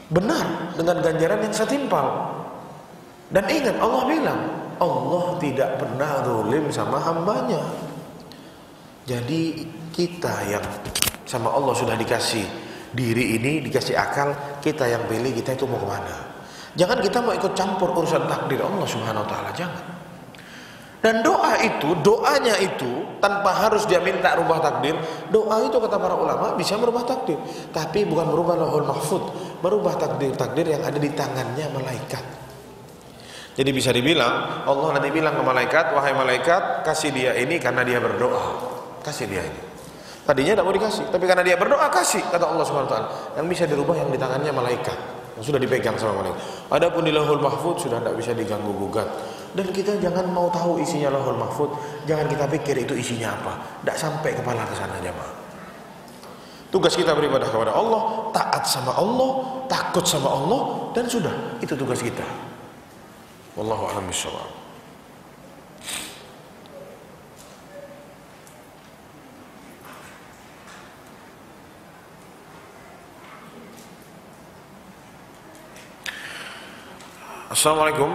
Speaker 2: benar, dengan ganjaran yang setimpal. Dan ingat, Allah bilang, Allah tidak pernah zalim sama hambanya. Jadi kita yang sama Allah sudah dikasih diri ini, dikasih akal, kita yang pilih kita itu mau kemana. Jangan kita mau ikut campur urusan takdir Allah Subhanahu wa taala, jangan. Dan doanya itu tanpa harus dia minta rubah takdir. Doa itu kata para ulama bisa merubah takdir, tapi bukan merubah Lauhul Mahfuz, merubah takdir yang ada di tangannya malaikat. Jadi bisa dibilang Allah nanti bilang ke malaikat, wahai malaikat, kasih dia ini karena dia berdoa, kasih dia ini. Tadinya tidak mau dikasih, tapi karena dia berdoa kasih, kata Allah Subhanahu wa taala. Yang bisa dirubah yang di tangannya malaikat, yang sudah dipegang sama malaikat. Adapun di Lauhul Mahfuz sudah tidak bisa diganggu gugat. Dan kita jangan mau tahu isinya Lauhul Mahfuz, jangan kita pikir itu isinya apa, tidak sampai kepala ke sana jemaah. Tugas kita beribadah kepada Allah, taat sama Allah, takut sama Allah, dan sudah, itu tugas kita. Wallahu a'lam bishawab. Assalamualaikum,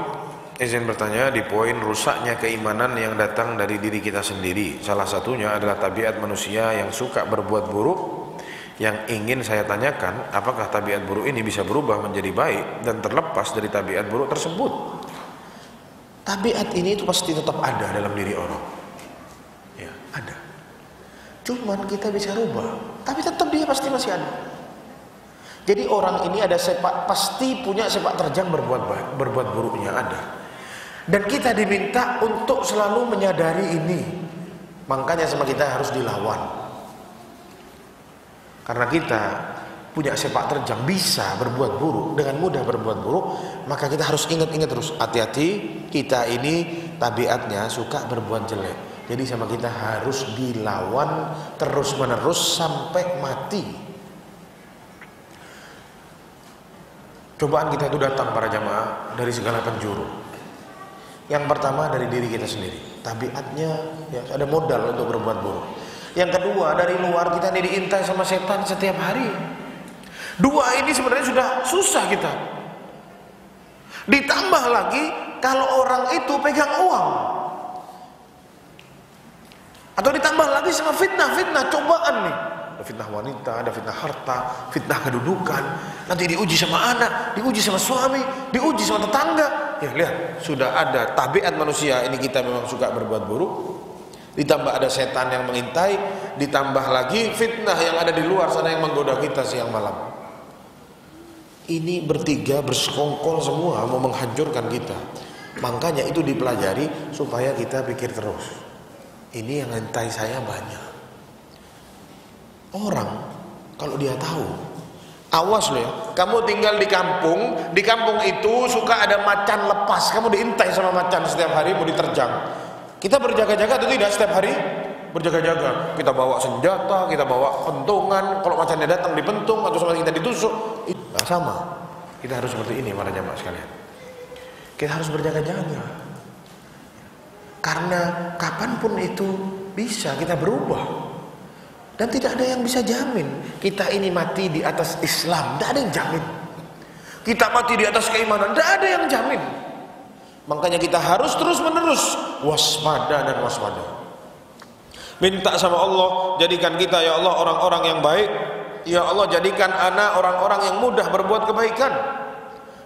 Speaker 2: izin bertanya, di poin rusaknya keimanan yang datang dari diri kita sendiri, salah satunya adalah tabiat manusia yang suka berbuat buruk. Yang ingin saya tanyakan, apakah tabiat buruk ini bisa berubah menjadi baik dan terlepas dari tabiat buruk tersebut? Tabiat ini itu pasti tetap ada dalam diri orang, ya ada. Cuman kita bisa rubah, tapi tetap dia pasti masih ada. Jadi orang ini ada pasti punya sepak terjang berbuat buruknya ada. Dan kita diminta untuk selalu menyadari ini. Makanya sama kita harus dilawan. Karena kita punya sepak terjang bisa berbuat buruk, dengan mudah berbuat buruk, maka kita harus ingat-ingat terus, hati-hati, kita ini tabiatnya suka berbuat jelek. Jadi sama kita harus dilawan terus-menerus sampai mati. Cobaan kita itu datang para jamaah dari segala penjuru. Yang pertama dari diri kita sendiri, tabiatnya ya, ada modal untuk berbuat buruk. Yang kedua dari luar, kita ini diintai sama setan setiap hari. Dua ini sebenarnya sudah susah kita. Ditambah lagi kalau orang itu pegang uang, atau ditambah lagi sama fitnah-fitnah, cobaan nih. Ada fitnah wanita, ada fitnah harta, fitnah kedudukan. Nanti diuji sama anak, diuji sama suami, diuji sama tetangga. Ya lihat, sudah ada tabiat manusia ini, kita memang suka berbuat buruk. Ditambah ada setan yang mengintai, ditambah lagi fitnah yang ada di luar sana yang menggoda kita siang malam. Ini bertiga bersekongkol semua mau menghancurkan kita. Makanya itu dipelajari supaya kita pikir terus. Ini yang ngintai saya banyak. Orang kalau dia tahu, awas loh ya, kamu tinggal di kampung itu suka ada macan lepas, kamu diintai sama macan setiap hari mau diterjang. Kita berjaga-jaga atau tidak setiap hari? Berjaga-jaga. Kita bawa senjata, kita bawa pentungan. Kalau macannya datang dipentung atau sama kita ditusuk, nah, sama. Kita harus seperti ini para jamaah sekalian. Kita harus berjaga-jaga. Karena kapanpun itu bisa kita berubah. Dan tidak ada yang bisa jamin kita ini mati di atas Islam, tidak ada yang jamin. Kita mati di atas keimanan, tidak ada yang jamin. Makanya kita harus terus-menerus waspada dan waspada. Minta sama Allah, jadikan kita ya Allah orang-orang yang baik. Ya Allah, jadikan anak orang-orang yang mudah berbuat kebaikan.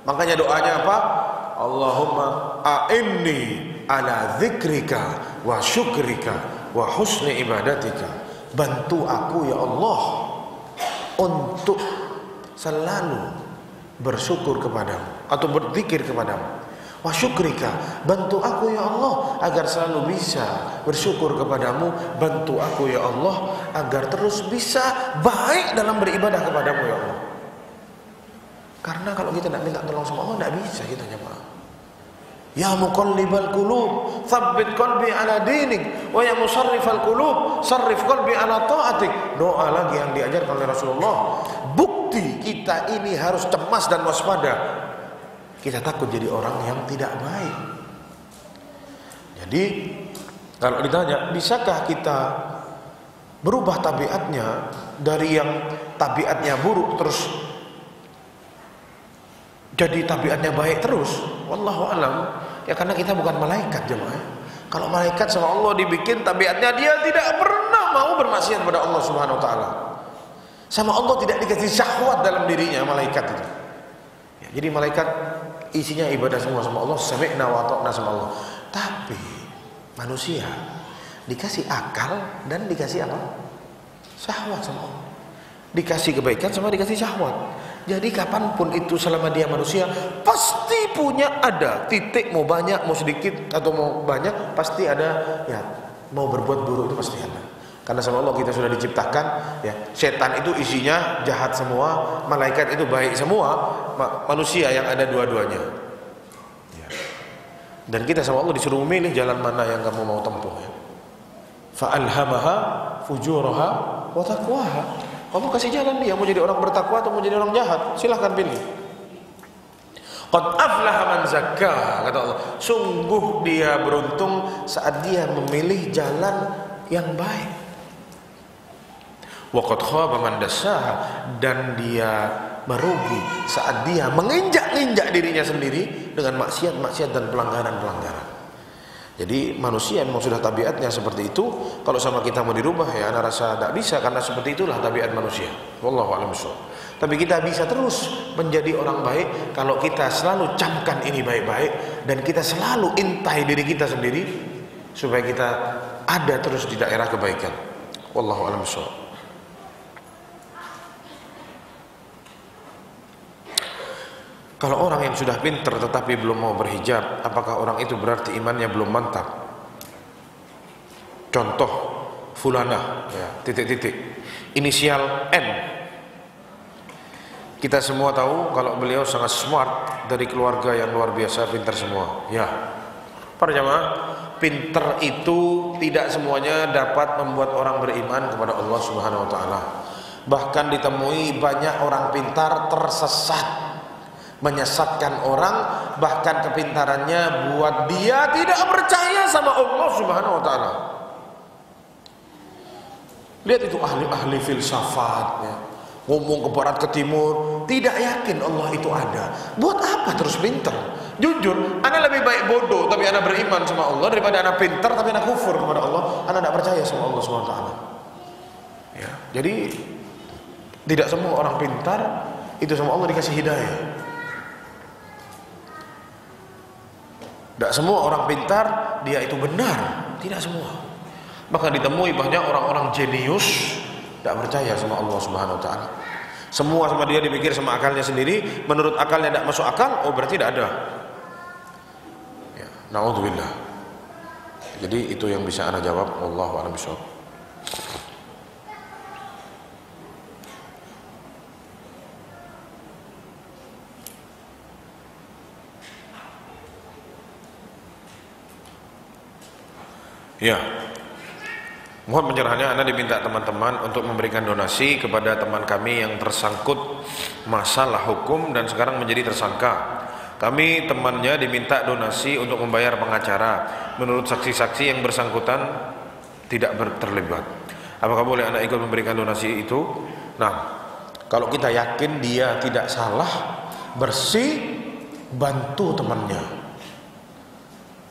Speaker 2: Makanya doanya apa? Allahumma a'inni ala dzikrika wa syukrika wa husni ibadatika. Bantu aku ya Allah untuk selalu bersyukur kepadamu atau berzikir kepadamu. Wa syukrika, bantu aku ya Allah agar selalu bisa bersyukur kepadamu. Bantu aku ya Allah agar terus bisa baik dalam beribadah kepadamu ya Allah. Karena kalau kita tidak minta tolong sama Allah, tidak bisa kita jemaah. Ya muqallibal qulub, tsabbit qalbi ala dinik, wa ya musarrifal qulub, sarrif qalbi ala ta'atik. Doa lagi yang diajarkan oleh Rasulullah. Bukti kita ini harus cemas dan waspada. Kita takut jadi orang yang tidak baik. Jadi kalau ditanya, bisakah kita berubah tabiatnya dari yang tabiatnya buruk terus jadi tabiatnya baik terus? Wallahu alam. Ya karena kita bukan malaikat jemaah. Kalau malaikat sama Allah dibikin tabiatnya dia tidak pernah mau bermaksiat pada Allah Subhanahu wa taala. Sama Allah tidak dikasih syahwat dalam dirinya malaikat itu. Ya, jadi malaikat isinya ibadah semua sama Allah, sami'na wa ata'na sama Allah. Tapi manusia dikasih akal dan dikasih apa? Syahwat sama Allah. Dikasih kebaikan sama dikasih syahwat. Jadi kapanpun itu selama dia manusia pasti punya ada titik, mau banyak mau sedikit atau mau banyak pasti ada ya, mau berbuat buruk itu pasti ada. Karena sama Allah kita sudah diciptakan ya, setan itu isinya jahat semua, malaikat itu baik semua, manusia yang ada dua-duanya ya. Dan kita sama Allah disuruh memilih jalan mana yang kamu mau tempuh ya. Fa'alhamaha fujuraha wa taqwaha. Kamu kasih jalan dia, mau jadi orang bertakwa atau mau jadi orang jahat, silahkan pilih. Qad aflaha man zakkaha, kata Allah. Sungguh dia beruntung saat dia memilih jalan yang baik. Wa qad khaba man dassaha, dan dia merugi saat dia menginjak-injak dirinya sendiri dengan maksiat-maksiat dan pelanggaran-pelanggaran. Jadi manusia memang sudah tabiatnya seperti itu. Kalau sama kita mau dirubah ya, ana rasa tidak bisa, karena seperti itulah tabiat manusia. Wallahu a'lam bishawab. Tapi kita bisa terus menjadi orang baik kalau kita selalu camkan ini baik-baik dan kita selalu intai diri kita sendiri supaya kita ada terus di daerah kebaikan. Wallahu a'lam bishawab. Kalau orang yang sudah pintar tetapi belum mau berhijab, apakah orang itu berarti imannya belum mantap? Contoh fulanah ya, titik-titik inisial N. Kita semua tahu kalau beliau sangat smart, dari keluarga yang luar biasa, pintar semua. Ya, para jamaah, pintar itu tidak semuanya dapat membuat orang beriman kepada Allah Subhanahu wa taala. Bahkan ditemui banyak orang pintar tersesat menyesatkan orang, bahkan kepintarannya buat dia tidak percaya sama Allah Subhanahu wa taala. Lihat itu ahli-ahli filsafat ya. Ngomong ke barat ke timur, tidak yakin Allah itu ada. Buat apa terus pintar? Jujur, ana lebih baik bodoh tapi ana beriman sama Allah daripada ana pintar tapi ana kufur kepada Allah, ana tidak percaya sama Allah Subhanahu wa taala. Ya, jadi tidak semua orang pintar itu sama Allah dikasih hidayah. Tidak semua orang pintar dia itu benar, tidak semua. Maka ditemui banyak orang-orang jenius tidak percaya sama Allah Subhanahu wa taala. Semua sama dia dipikir sama akalnya sendiri, menurut akalnya tidak masuk akal, oh berarti tidak ada. Ya, naudzubillah. Jadi itu yang bisa ana jawab, wallahu a'lam bishawab. Ya. Mohon pencerahannya, Anda diminta teman-teman untuk memberikan donasi kepada teman kami yang tersangkut masalah hukum dan sekarang menjadi tersangka. Kami temannya diminta donasi untuk membayar pengacara. Menurut saksi-saksi yang bersangkutan tidak terlibat. Apakah boleh Anda ikut memberikan donasi itu? Nah, kalau kita yakin dia tidak salah, bersih, bantu temannya.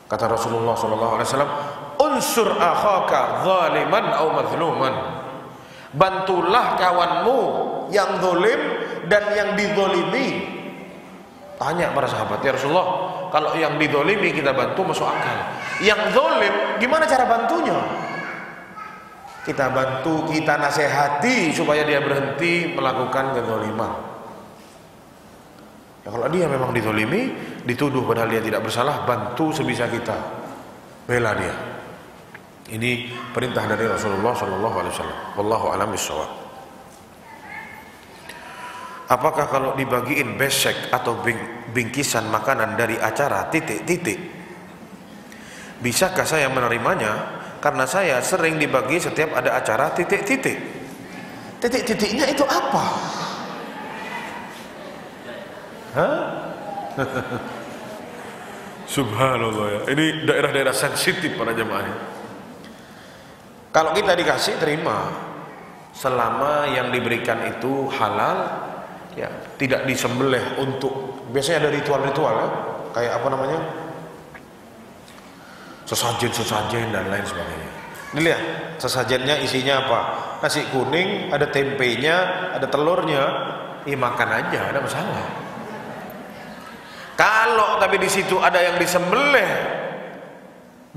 Speaker 2: Kata Rasulullah SAW, unsur akhaka zaliman au mazluman. Bantulah kawanmu yang zalim dan yang dizalimi. Tanya para sahabat, ya Rasulullah, kalau yang dizalimi kita bantu masuk akal. Yang zalim gimana cara bantunya? Kita bantu, kita nasihati supaya dia berhenti melakukan kezaliman. Ya kalau dia memang dizalimi, dituduh padahal dia tidak bersalah, bantu sebisa kita. Bela dia. Ini perintah dari Rasulullah SAW. Wallahu a'lam bishawab. Apakah kalau dibagiin besek atau bingkisan makanan dari acara titik-titik, bisakah saya menerimanya? Karena saya sering dibagi setiap ada acara titik-titik. Titik-titiknya itu apa? Hah? Subhanallah ya. Ini daerah-daerah sensitif para jemaahnya. Kalau kita dikasih terima, selama yang diberikan itu halal, ya tidak disembelih untuk, biasanya ada ritual-ritual ya, kayak apa namanya, sesajen dan lain sebagainya. Ini lihat, sesajennya isinya apa? Nasi kuning, ada tempenya, ada telurnya, ya makan aja, ada masalah. Kalau tapi di situ ada yang disembelih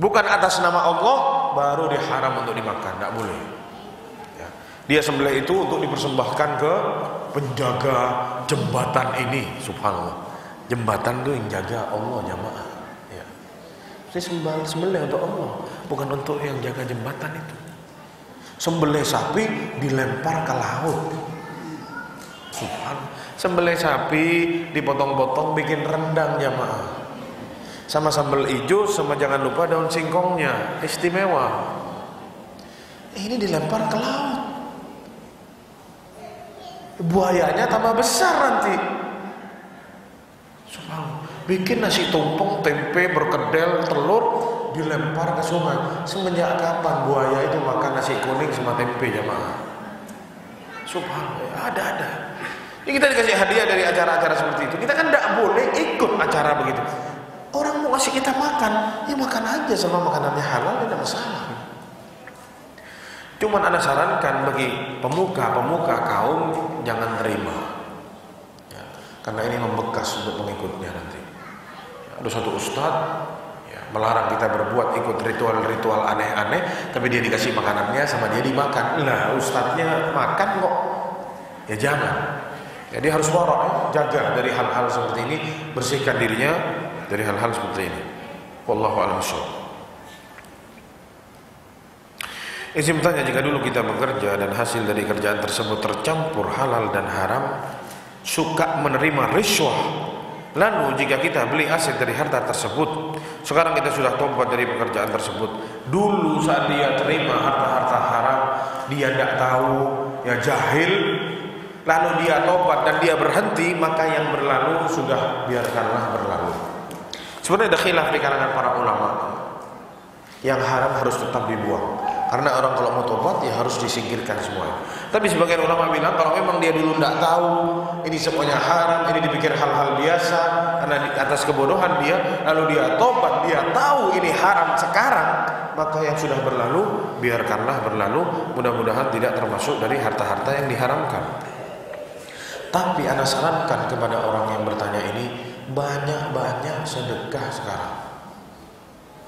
Speaker 2: bukan atas nama Allah, baru dia haram untuk dimakan, tidak boleh. Ya. Dia sembelih itu untuk dipersembahkan ke penjaga jembatan ini, subhanallah. Jembatan itu yang jaga Allah jamaah. Ya. Saya sembelih untuk Allah, bukan untuk yang jaga jembatan itu. Sembelih sapi dilempar ke laut. Subhanallah. Sembelih sapi dipotong-potong bikin rendang jamaah. Sama sambal hijau, sama jangan lupa daun singkongnya, istimewa. Ini dilempar ke laut, buayanya tambah besar nanti. Bikin nasi tumpeng, tempe, berkedel, telur dilempar ke sungai. Semenjak kapan buaya itu makan nasi kuning sama tempe jamaah? Subhanallah, ada. Ini kita dikasih hadiah dari acara-acara seperti itu. Kita kan tidak boleh ikut acara begitu. Orang mau kasih kita makan, ya makan aja sama makanannya halal, tidak masalah. Cuman Anda sarankan bagi pemuka kaum jangan terima, ya, karena ini membekas untuk pengikutnya nanti. Ya, ada satu ustadz ya, melarang kita berbuat ikut ritual-ritual aneh-aneh, tapi dia dikasih makanannya sama dia dimakan. Lah ustadznya makan kok, ya jangan. Jadi harus warok, jaga dari hal-hal seperti ini, bersihkan dirinya dari hal-hal seperti ini. Wallahu a'lam bishawab. Izin bertanya, jika dulu kita bekerja dan hasil dari kerjaan tersebut tercampur halal dan haram, suka menerima riswah, lalu jika kita beli aset dari harta tersebut, sekarang kita sudah tobat dari pekerjaan tersebut, dulu saat dia terima harta-harta haram, dia tidak tahu, ya jahil, lalu dia tobat dan dia berhenti, maka yang berlalu sudah biarkanlah berlalu. Sebenarnya ada khilaf di kalangan para ulama. Yang haram harus tetap dibuang. Karena orang kalau mau tobat ya harus disingkirkan semuanya. Tapi sebagian ulama bilang kalau memang dia dulu tidak tahu ini semuanya haram, ini dipikir hal-hal biasa karena di atas kebodohan dia, lalu dia tobat, dia tahu ini haram sekarang, maka yang sudah berlalu biarkanlah berlalu. Mudah-mudahan tidak termasuk dari harta-harta yang diharamkan. Tapi ana sarankan kepada orang yang bertanya ini, banyak-banyak sedekah sekarang.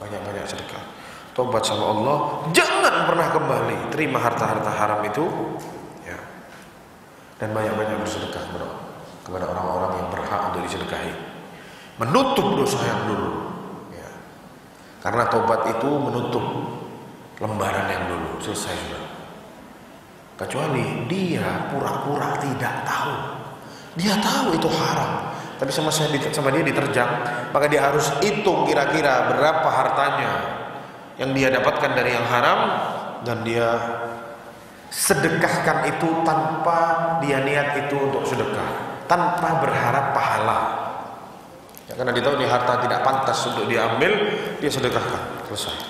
Speaker 2: Banyak-banyak sedekah. Tobat sama Allah, jangan pernah kembali terima harta-harta haram itu, ya. Dan banyak-banyak bersedekah kepada orang-orang yang berhak untuk disedekahi, menutup dosa yang dulu, ya. Karena tobat itu menutup lembaran yang dulu, selesai sudah. Kecuali dia pura-pura tidak tahu, dia tahu itu haram, tapi sama dia diterjang, maka dia harus hitung kira-kira berapa hartanya yang dia dapatkan dari yang haram, dan dia sedekahkan itu tanpa dia niat itu untuk sedekah, tanpa berharap pahala, ya, karena dia tahu ini harta tidak pantas untuk diambil, dia sedekahkan, selesai,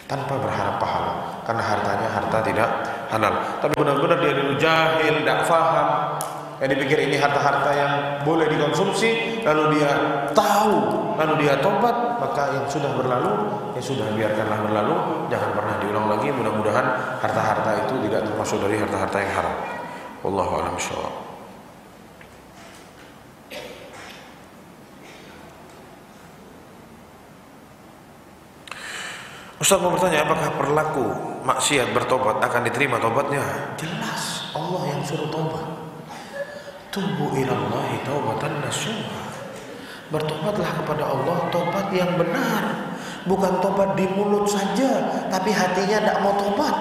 Speaker 2: tanpa berharap pahala, karena hartanya harta tidak halal. Tapi benar-benar dia dulu jahil, tidak faham, yang dipikir ini harta-harta yang boleh dikonsumsi, lalu dia tahu, lalu dia tobat, maka yang sudah berlalu, ya sudah, biarkanlah berlalu, jangan pernah diulang lagi. Mudah-mudahan harta-harta itu tidak termasuk dari harta-harta yang haram. Wallahu a'lam bishawab. Ustaz mau bertanya, apakah perlaku maksiat bertobat akan diterima tobatnya? Jelas, Allah yang suruh tobat. Tubu ilallahi taubatan nasuha. Bertobatlah kepada Allah tobat yang benar, bukan tobat di mulut saja tapi hatinya tidak mau tobat.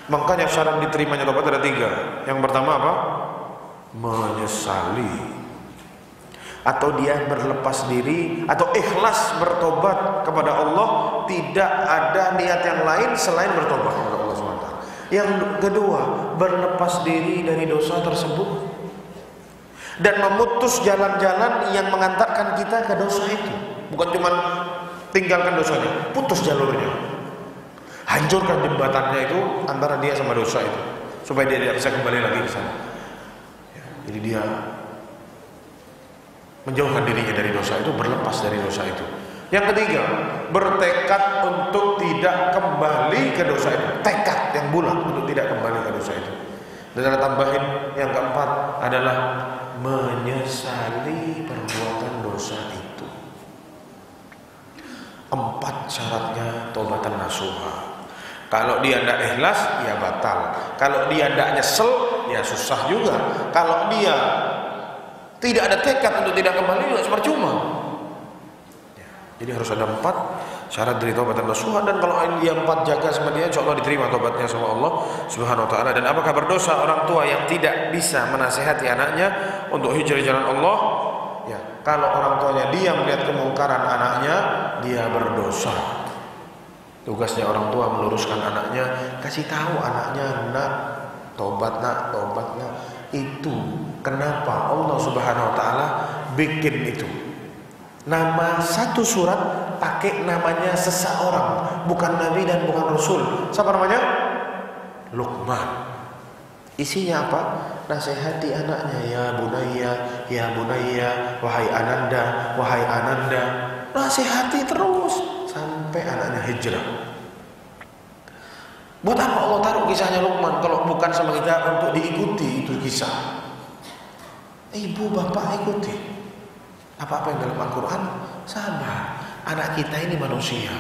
Speaker 2: Makanya syarat diterimanya tobat ada 3. Yang pertama apa? Menyesali, atau dia berlepas diri atau ikhlas bertobat kepada Allah, tidak ada niat yang lain selain bertobat kepada Allah SWT. Yang kedua, berlepas diri dari dosa tersebut dan memutus jalan-jalan yang mengantarkan kita ke dosa itu. Bukan cuma tinggalkan dosanya, putus jalurnya, hancurkan jembatannya itu antara dia sama dosa itu, supaya dia tidak bisa kembali lagi ke sana, ya, jadi dia menjauhkan dirinya dari dosa itu, berlepas dari dosa itu. Yang ketiga, bertekad untuk tidak kembali ke dosa itu, tekad yang bulat untuk tidak kembali ke dosa itu. Dan ada tambahin yang keempat adalah menyesali perbuatan dosa itu. 4 syaratnya taubatan nasuha. Kalau dia tidak ikhlas, ya batal. Kalau dia tidak nyesel, ya susah juga. Kalau dia tidak ada tekad untuk tidak kembali, ya percuma. Ya, jadi harus ada 4 syarat dari taubatan nasuha, dan kalau dia 4 jaga sama dia, insya Allah diterima taubatnya sama Allah Subhanahu wa ta'ala. Dan apakah berdosa orang tua yang tidak bisa menasihati anaknya untuk hijrah jalan Allah? Ya, kalau orang tuanya dia melihat kemungkaran anaknya, dia berdosa. Tugasnya orang tua meluruskan anaknya, kasih tahu anaknya, nak, tobat nak, tobat nak. Itu kenapa Allah Subhanahu wa ta'ala bikin itu. Nama satu surat pakai namanya seseorang, bukan nabi dan bukan rasul. Siapa namanya? Luqman. Isinya apa? Nasihati anaknya, ya bunayya, wahai ananda. Nasihati terus sampai anaknya hijrah. Buat apa Allah taruh kisahnya Luqman kalau bukan sama kita untuk diikuti itu kisah? Ibu bapak ikuti. Apa-apa yang dalam Al-Quran, sabar. Anak kita ini manusia,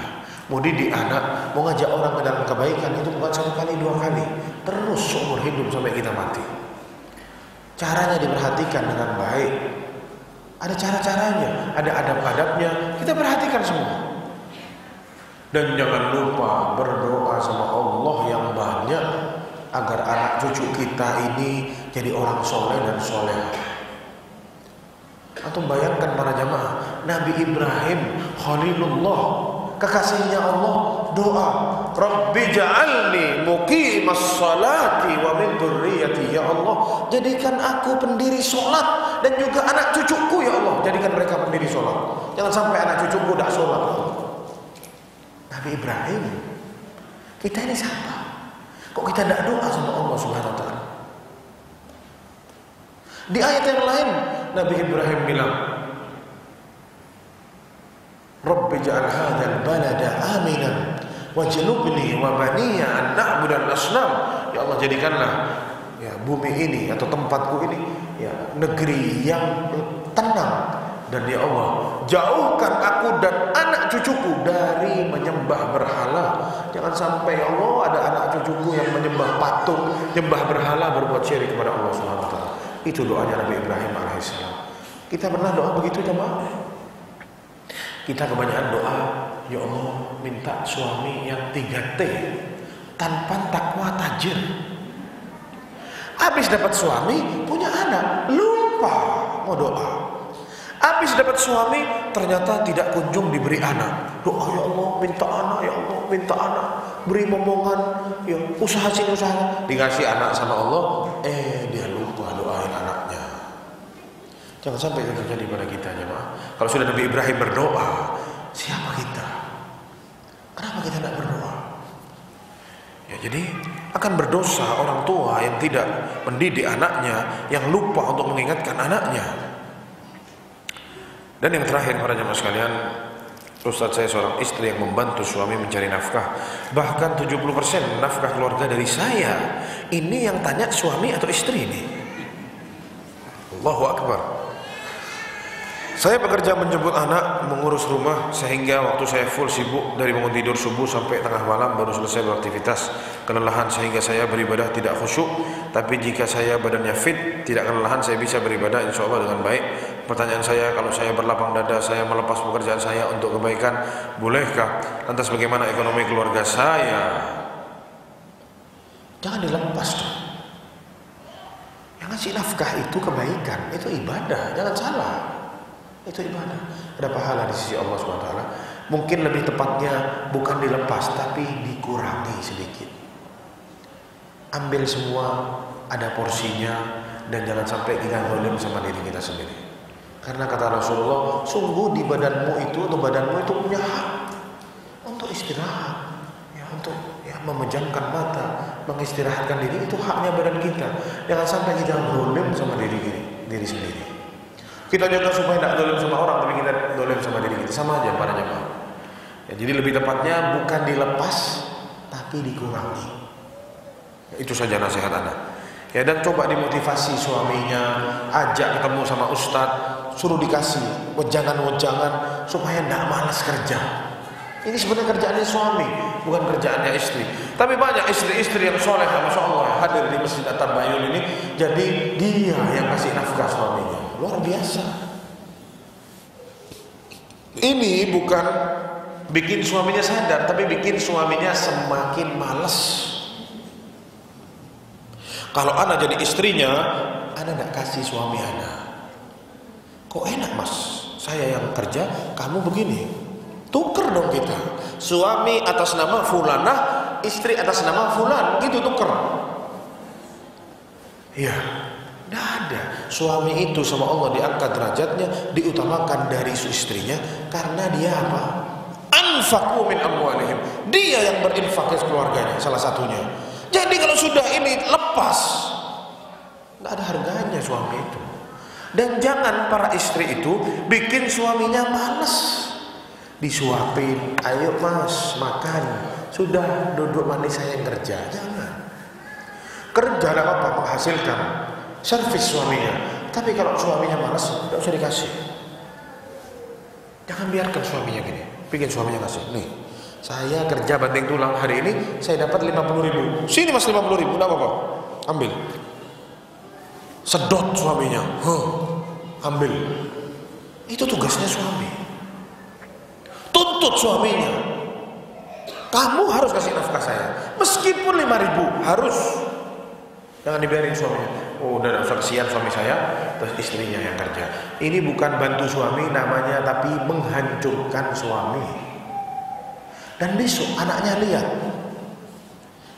Speaker 2: mau didik anak, mau ngajak orang ke dalam kebaikan, itu bukan 1 kali 2 kali, terus seumur hidup sampai kita mati. Caranya diperhatikan dengan baik, ada cara-caranya, ada adab-adabnya, kita perhatikan semua. Dan jangan lupa berdoa sama Allah yang banyak agar anak cucu kita ini jadi orang soleh dan soleh. Atau bayangkan para jamaah, Nabi Ibrahim Khalilullah, kekasihnya Allah, doa, Rabbi ja'alni muqimas salati wa min dzurriyyati. Ya Allah, jadikan aku pendiri sholat dan juga anak cucuku. Ya Allah, jadikan mereka pendiri sholat. Jangan sampai anak cucuku tidak sholat. Nabi Ibrahim, kita ini siapa? Kok kita tidak doa sama Allah Subhanahu wa taala? Di ayat yang lain Nabi Ibrahim bilang, Rabbi ja'al hadzal balada aminan wajnubni wa baniya an na'budal asnam. Ya Allah, jadikanlah ya bumi ini atau tempatku ini ya negeri yang tenang, dan ya Allah, jauhkan aku dan anak cucuku dari menyembah berhala. Jangan sampai ya Allah ada anak cucuku yang menyembah patung, menyembah berhala, berbuat syirik kepada Allah Subhanahu wa taala. Itu doanya Nabi Ibrahim alaihissalam. Kita pernah doa begitu jemaah? Kita kebanyakan doa, ya Allah minta suami yang 3T, tanpa takwa tajir. Habis dapat suami, punya anak, lupa mau doa. Habis dapat suami, ternyata tidak kunjung diberi anak. Doa, ya Allah minta anak, ya Allah minta anak. Beri momongan, ya usaha sini usaha. Dikasih anak sama Allah, dia lupa doain anaknya. Jangan sampai itu terjadi pada kita jemaah. Kalau sudah Nabi Ibrahim berdoa, siapa kita? Kenapa kita tidak berdoa? Ya, jadi akan berdosa orang tua yang tidak mendidik anaknya, yang lupa untuk mengingatkan anaknya. Dan yang terakhir para jemaah sekalian, Ustaz saya seorang istri yang membantu suami mencari nafkah. Bahkan 70% nafkah keluarga dari saya. Ini yang tanya suami atau istri ini? Allahu Akbar. Saya bekerja menjemput anak, mengurus rumah, sehingga waktu saya full sibuk dari bangun tidur subuh sampai tengah malam baru selesai beraktivitas. Kelelahan sehingga saya beribadah tidak khusyuk. Tapi jika saya badannya fit, tidak kelelahan, saya bisa beribadah insya Allah dengan baik. Pertanyaan saya, kalau saya berlapang dada, saya melepas pekerjaan saya untuk kebaikan, bolehkah? Lantas bagaimana ekonomi keluarga saya? Jangan dilepas dong. Yang ngasih nafkah itu kebaikan, itu ibadah, jangan salah. Itu ibadah, ada pahala di sisi Allah SWT. Mungkin lebih tepatnya bukan dilepas, tapi dikurangi sedikit. Ambil semua, ada porsinya, dan jangan sampai kita zalim sama diri kita sendiri. Karena kata Rasulullah, sungguh di badanmu itu atau badanmu itu punya hak untuk istirahat, ya, untuk ya, memejamkan mata, mengistirahatkan diri, itu haknya badan kita. Jangan sampai kita zalim sama diri sendiri. Kita jaga supaya tidak dolim sama orang, tapi kita dolim sama diri kita. Sama aja para jemaah. Ya, jadi lebih tepatnya bukan dilepas, tapi dikurangi. Ya, itu saja nasihat anak. Ya, dan coba dimotivasi suaminya, ajak ketemu sama ustadz, suruh dikasih wejangan-wejangan supaya tidak malas kerja. Ini sebenarnya kerjaannya suami, bukan kerjaannya istri. Tapi banyak istri-istri yang soleh, masya Allah, hadir di Masjid At-Tabayun ini, jadi dia yang kasih nafkah suaminya. Luar biasa. Ini bukan bikin suaminya sadar, tapi bikin suaminya semakin malas. Kalau ana jadi istrinya, ana tidak kasih suami ana. Kok enak mas, saya yang kerja, kamu begini. Tuker dong kita. Suami atas nama fulanah, istri atas nama fulan, gitu tuker. Iya. Tidak ada. Suami itu sama Allah diangkat derajatnya, diutamakan dari istrinya, karena dia apa? Anfaqu min amwalihim. Dia yang berinfak ke keluarganya, salah satunya. Jadi kalau sudah ini lepas, tidak ada harganya suami itu. Dan jangan para istri itu bikin suaminya malas. Disuapin, ayo mas makan, sudah duduk manis saya yang kerja. Jangan. Kerja ada apa? Menghasilkan servis suaminya. Tapi kalau suaminya malas, tidak usah dikasih. Jangan biarkan suaminya gini. Bikin suaminya kasih. Nih, saya kerja banting tulang hari ini, saya dapat 50.000. Sini mas 50.000, tidak apa-apa. Ambil. Sedot suaminya. Ambil. Itu tugasnya suami. Tuntut suaminya. Kamu harus kasih nafkah saya. Meskipun 5.000, harus. Jangan dibiarin suaminya. Oh, udah usah kesian suami saya, terus istrinya yang kerja. Ini bukan bantu suami namanya, tapi menghancurkan suami. Dan besok anaknya lihat,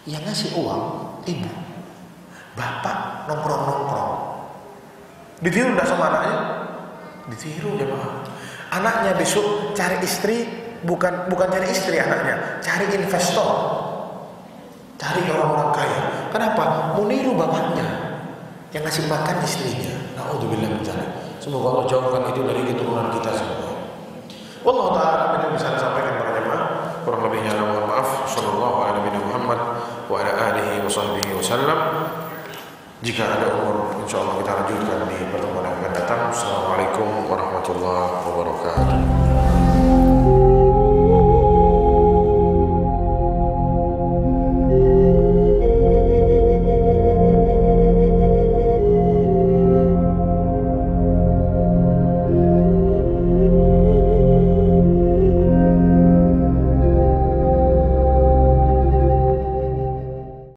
Speaker 1: yang ngasih uang ibu, bapak nongkrong-nongkrong. Ditiru enggak sama anaknya? Ditiru jemaah. Anaknya besok cari istri, bukan cari istri anaknya, cari investor, cari orang-orang kaya. Kenapa? Mau niru bapaknya yang ngasih makan istrinya. Naudzubillah min dzalik. Semoga Allah jauhkan itu dari keturunan kita semua. Wallahu ta'ala yang bisa disampaikan para jemaah. Kurang lebihnya mohon maaf. Sallallahu ala nabiyina Muhammad wa ala alihi wa sahbihi wasallam. Jika ada umur, insyaallah kita lanjutkan di pertemuan yang akan datang. Assalamualaikum warahmatullahi wabarakatuh.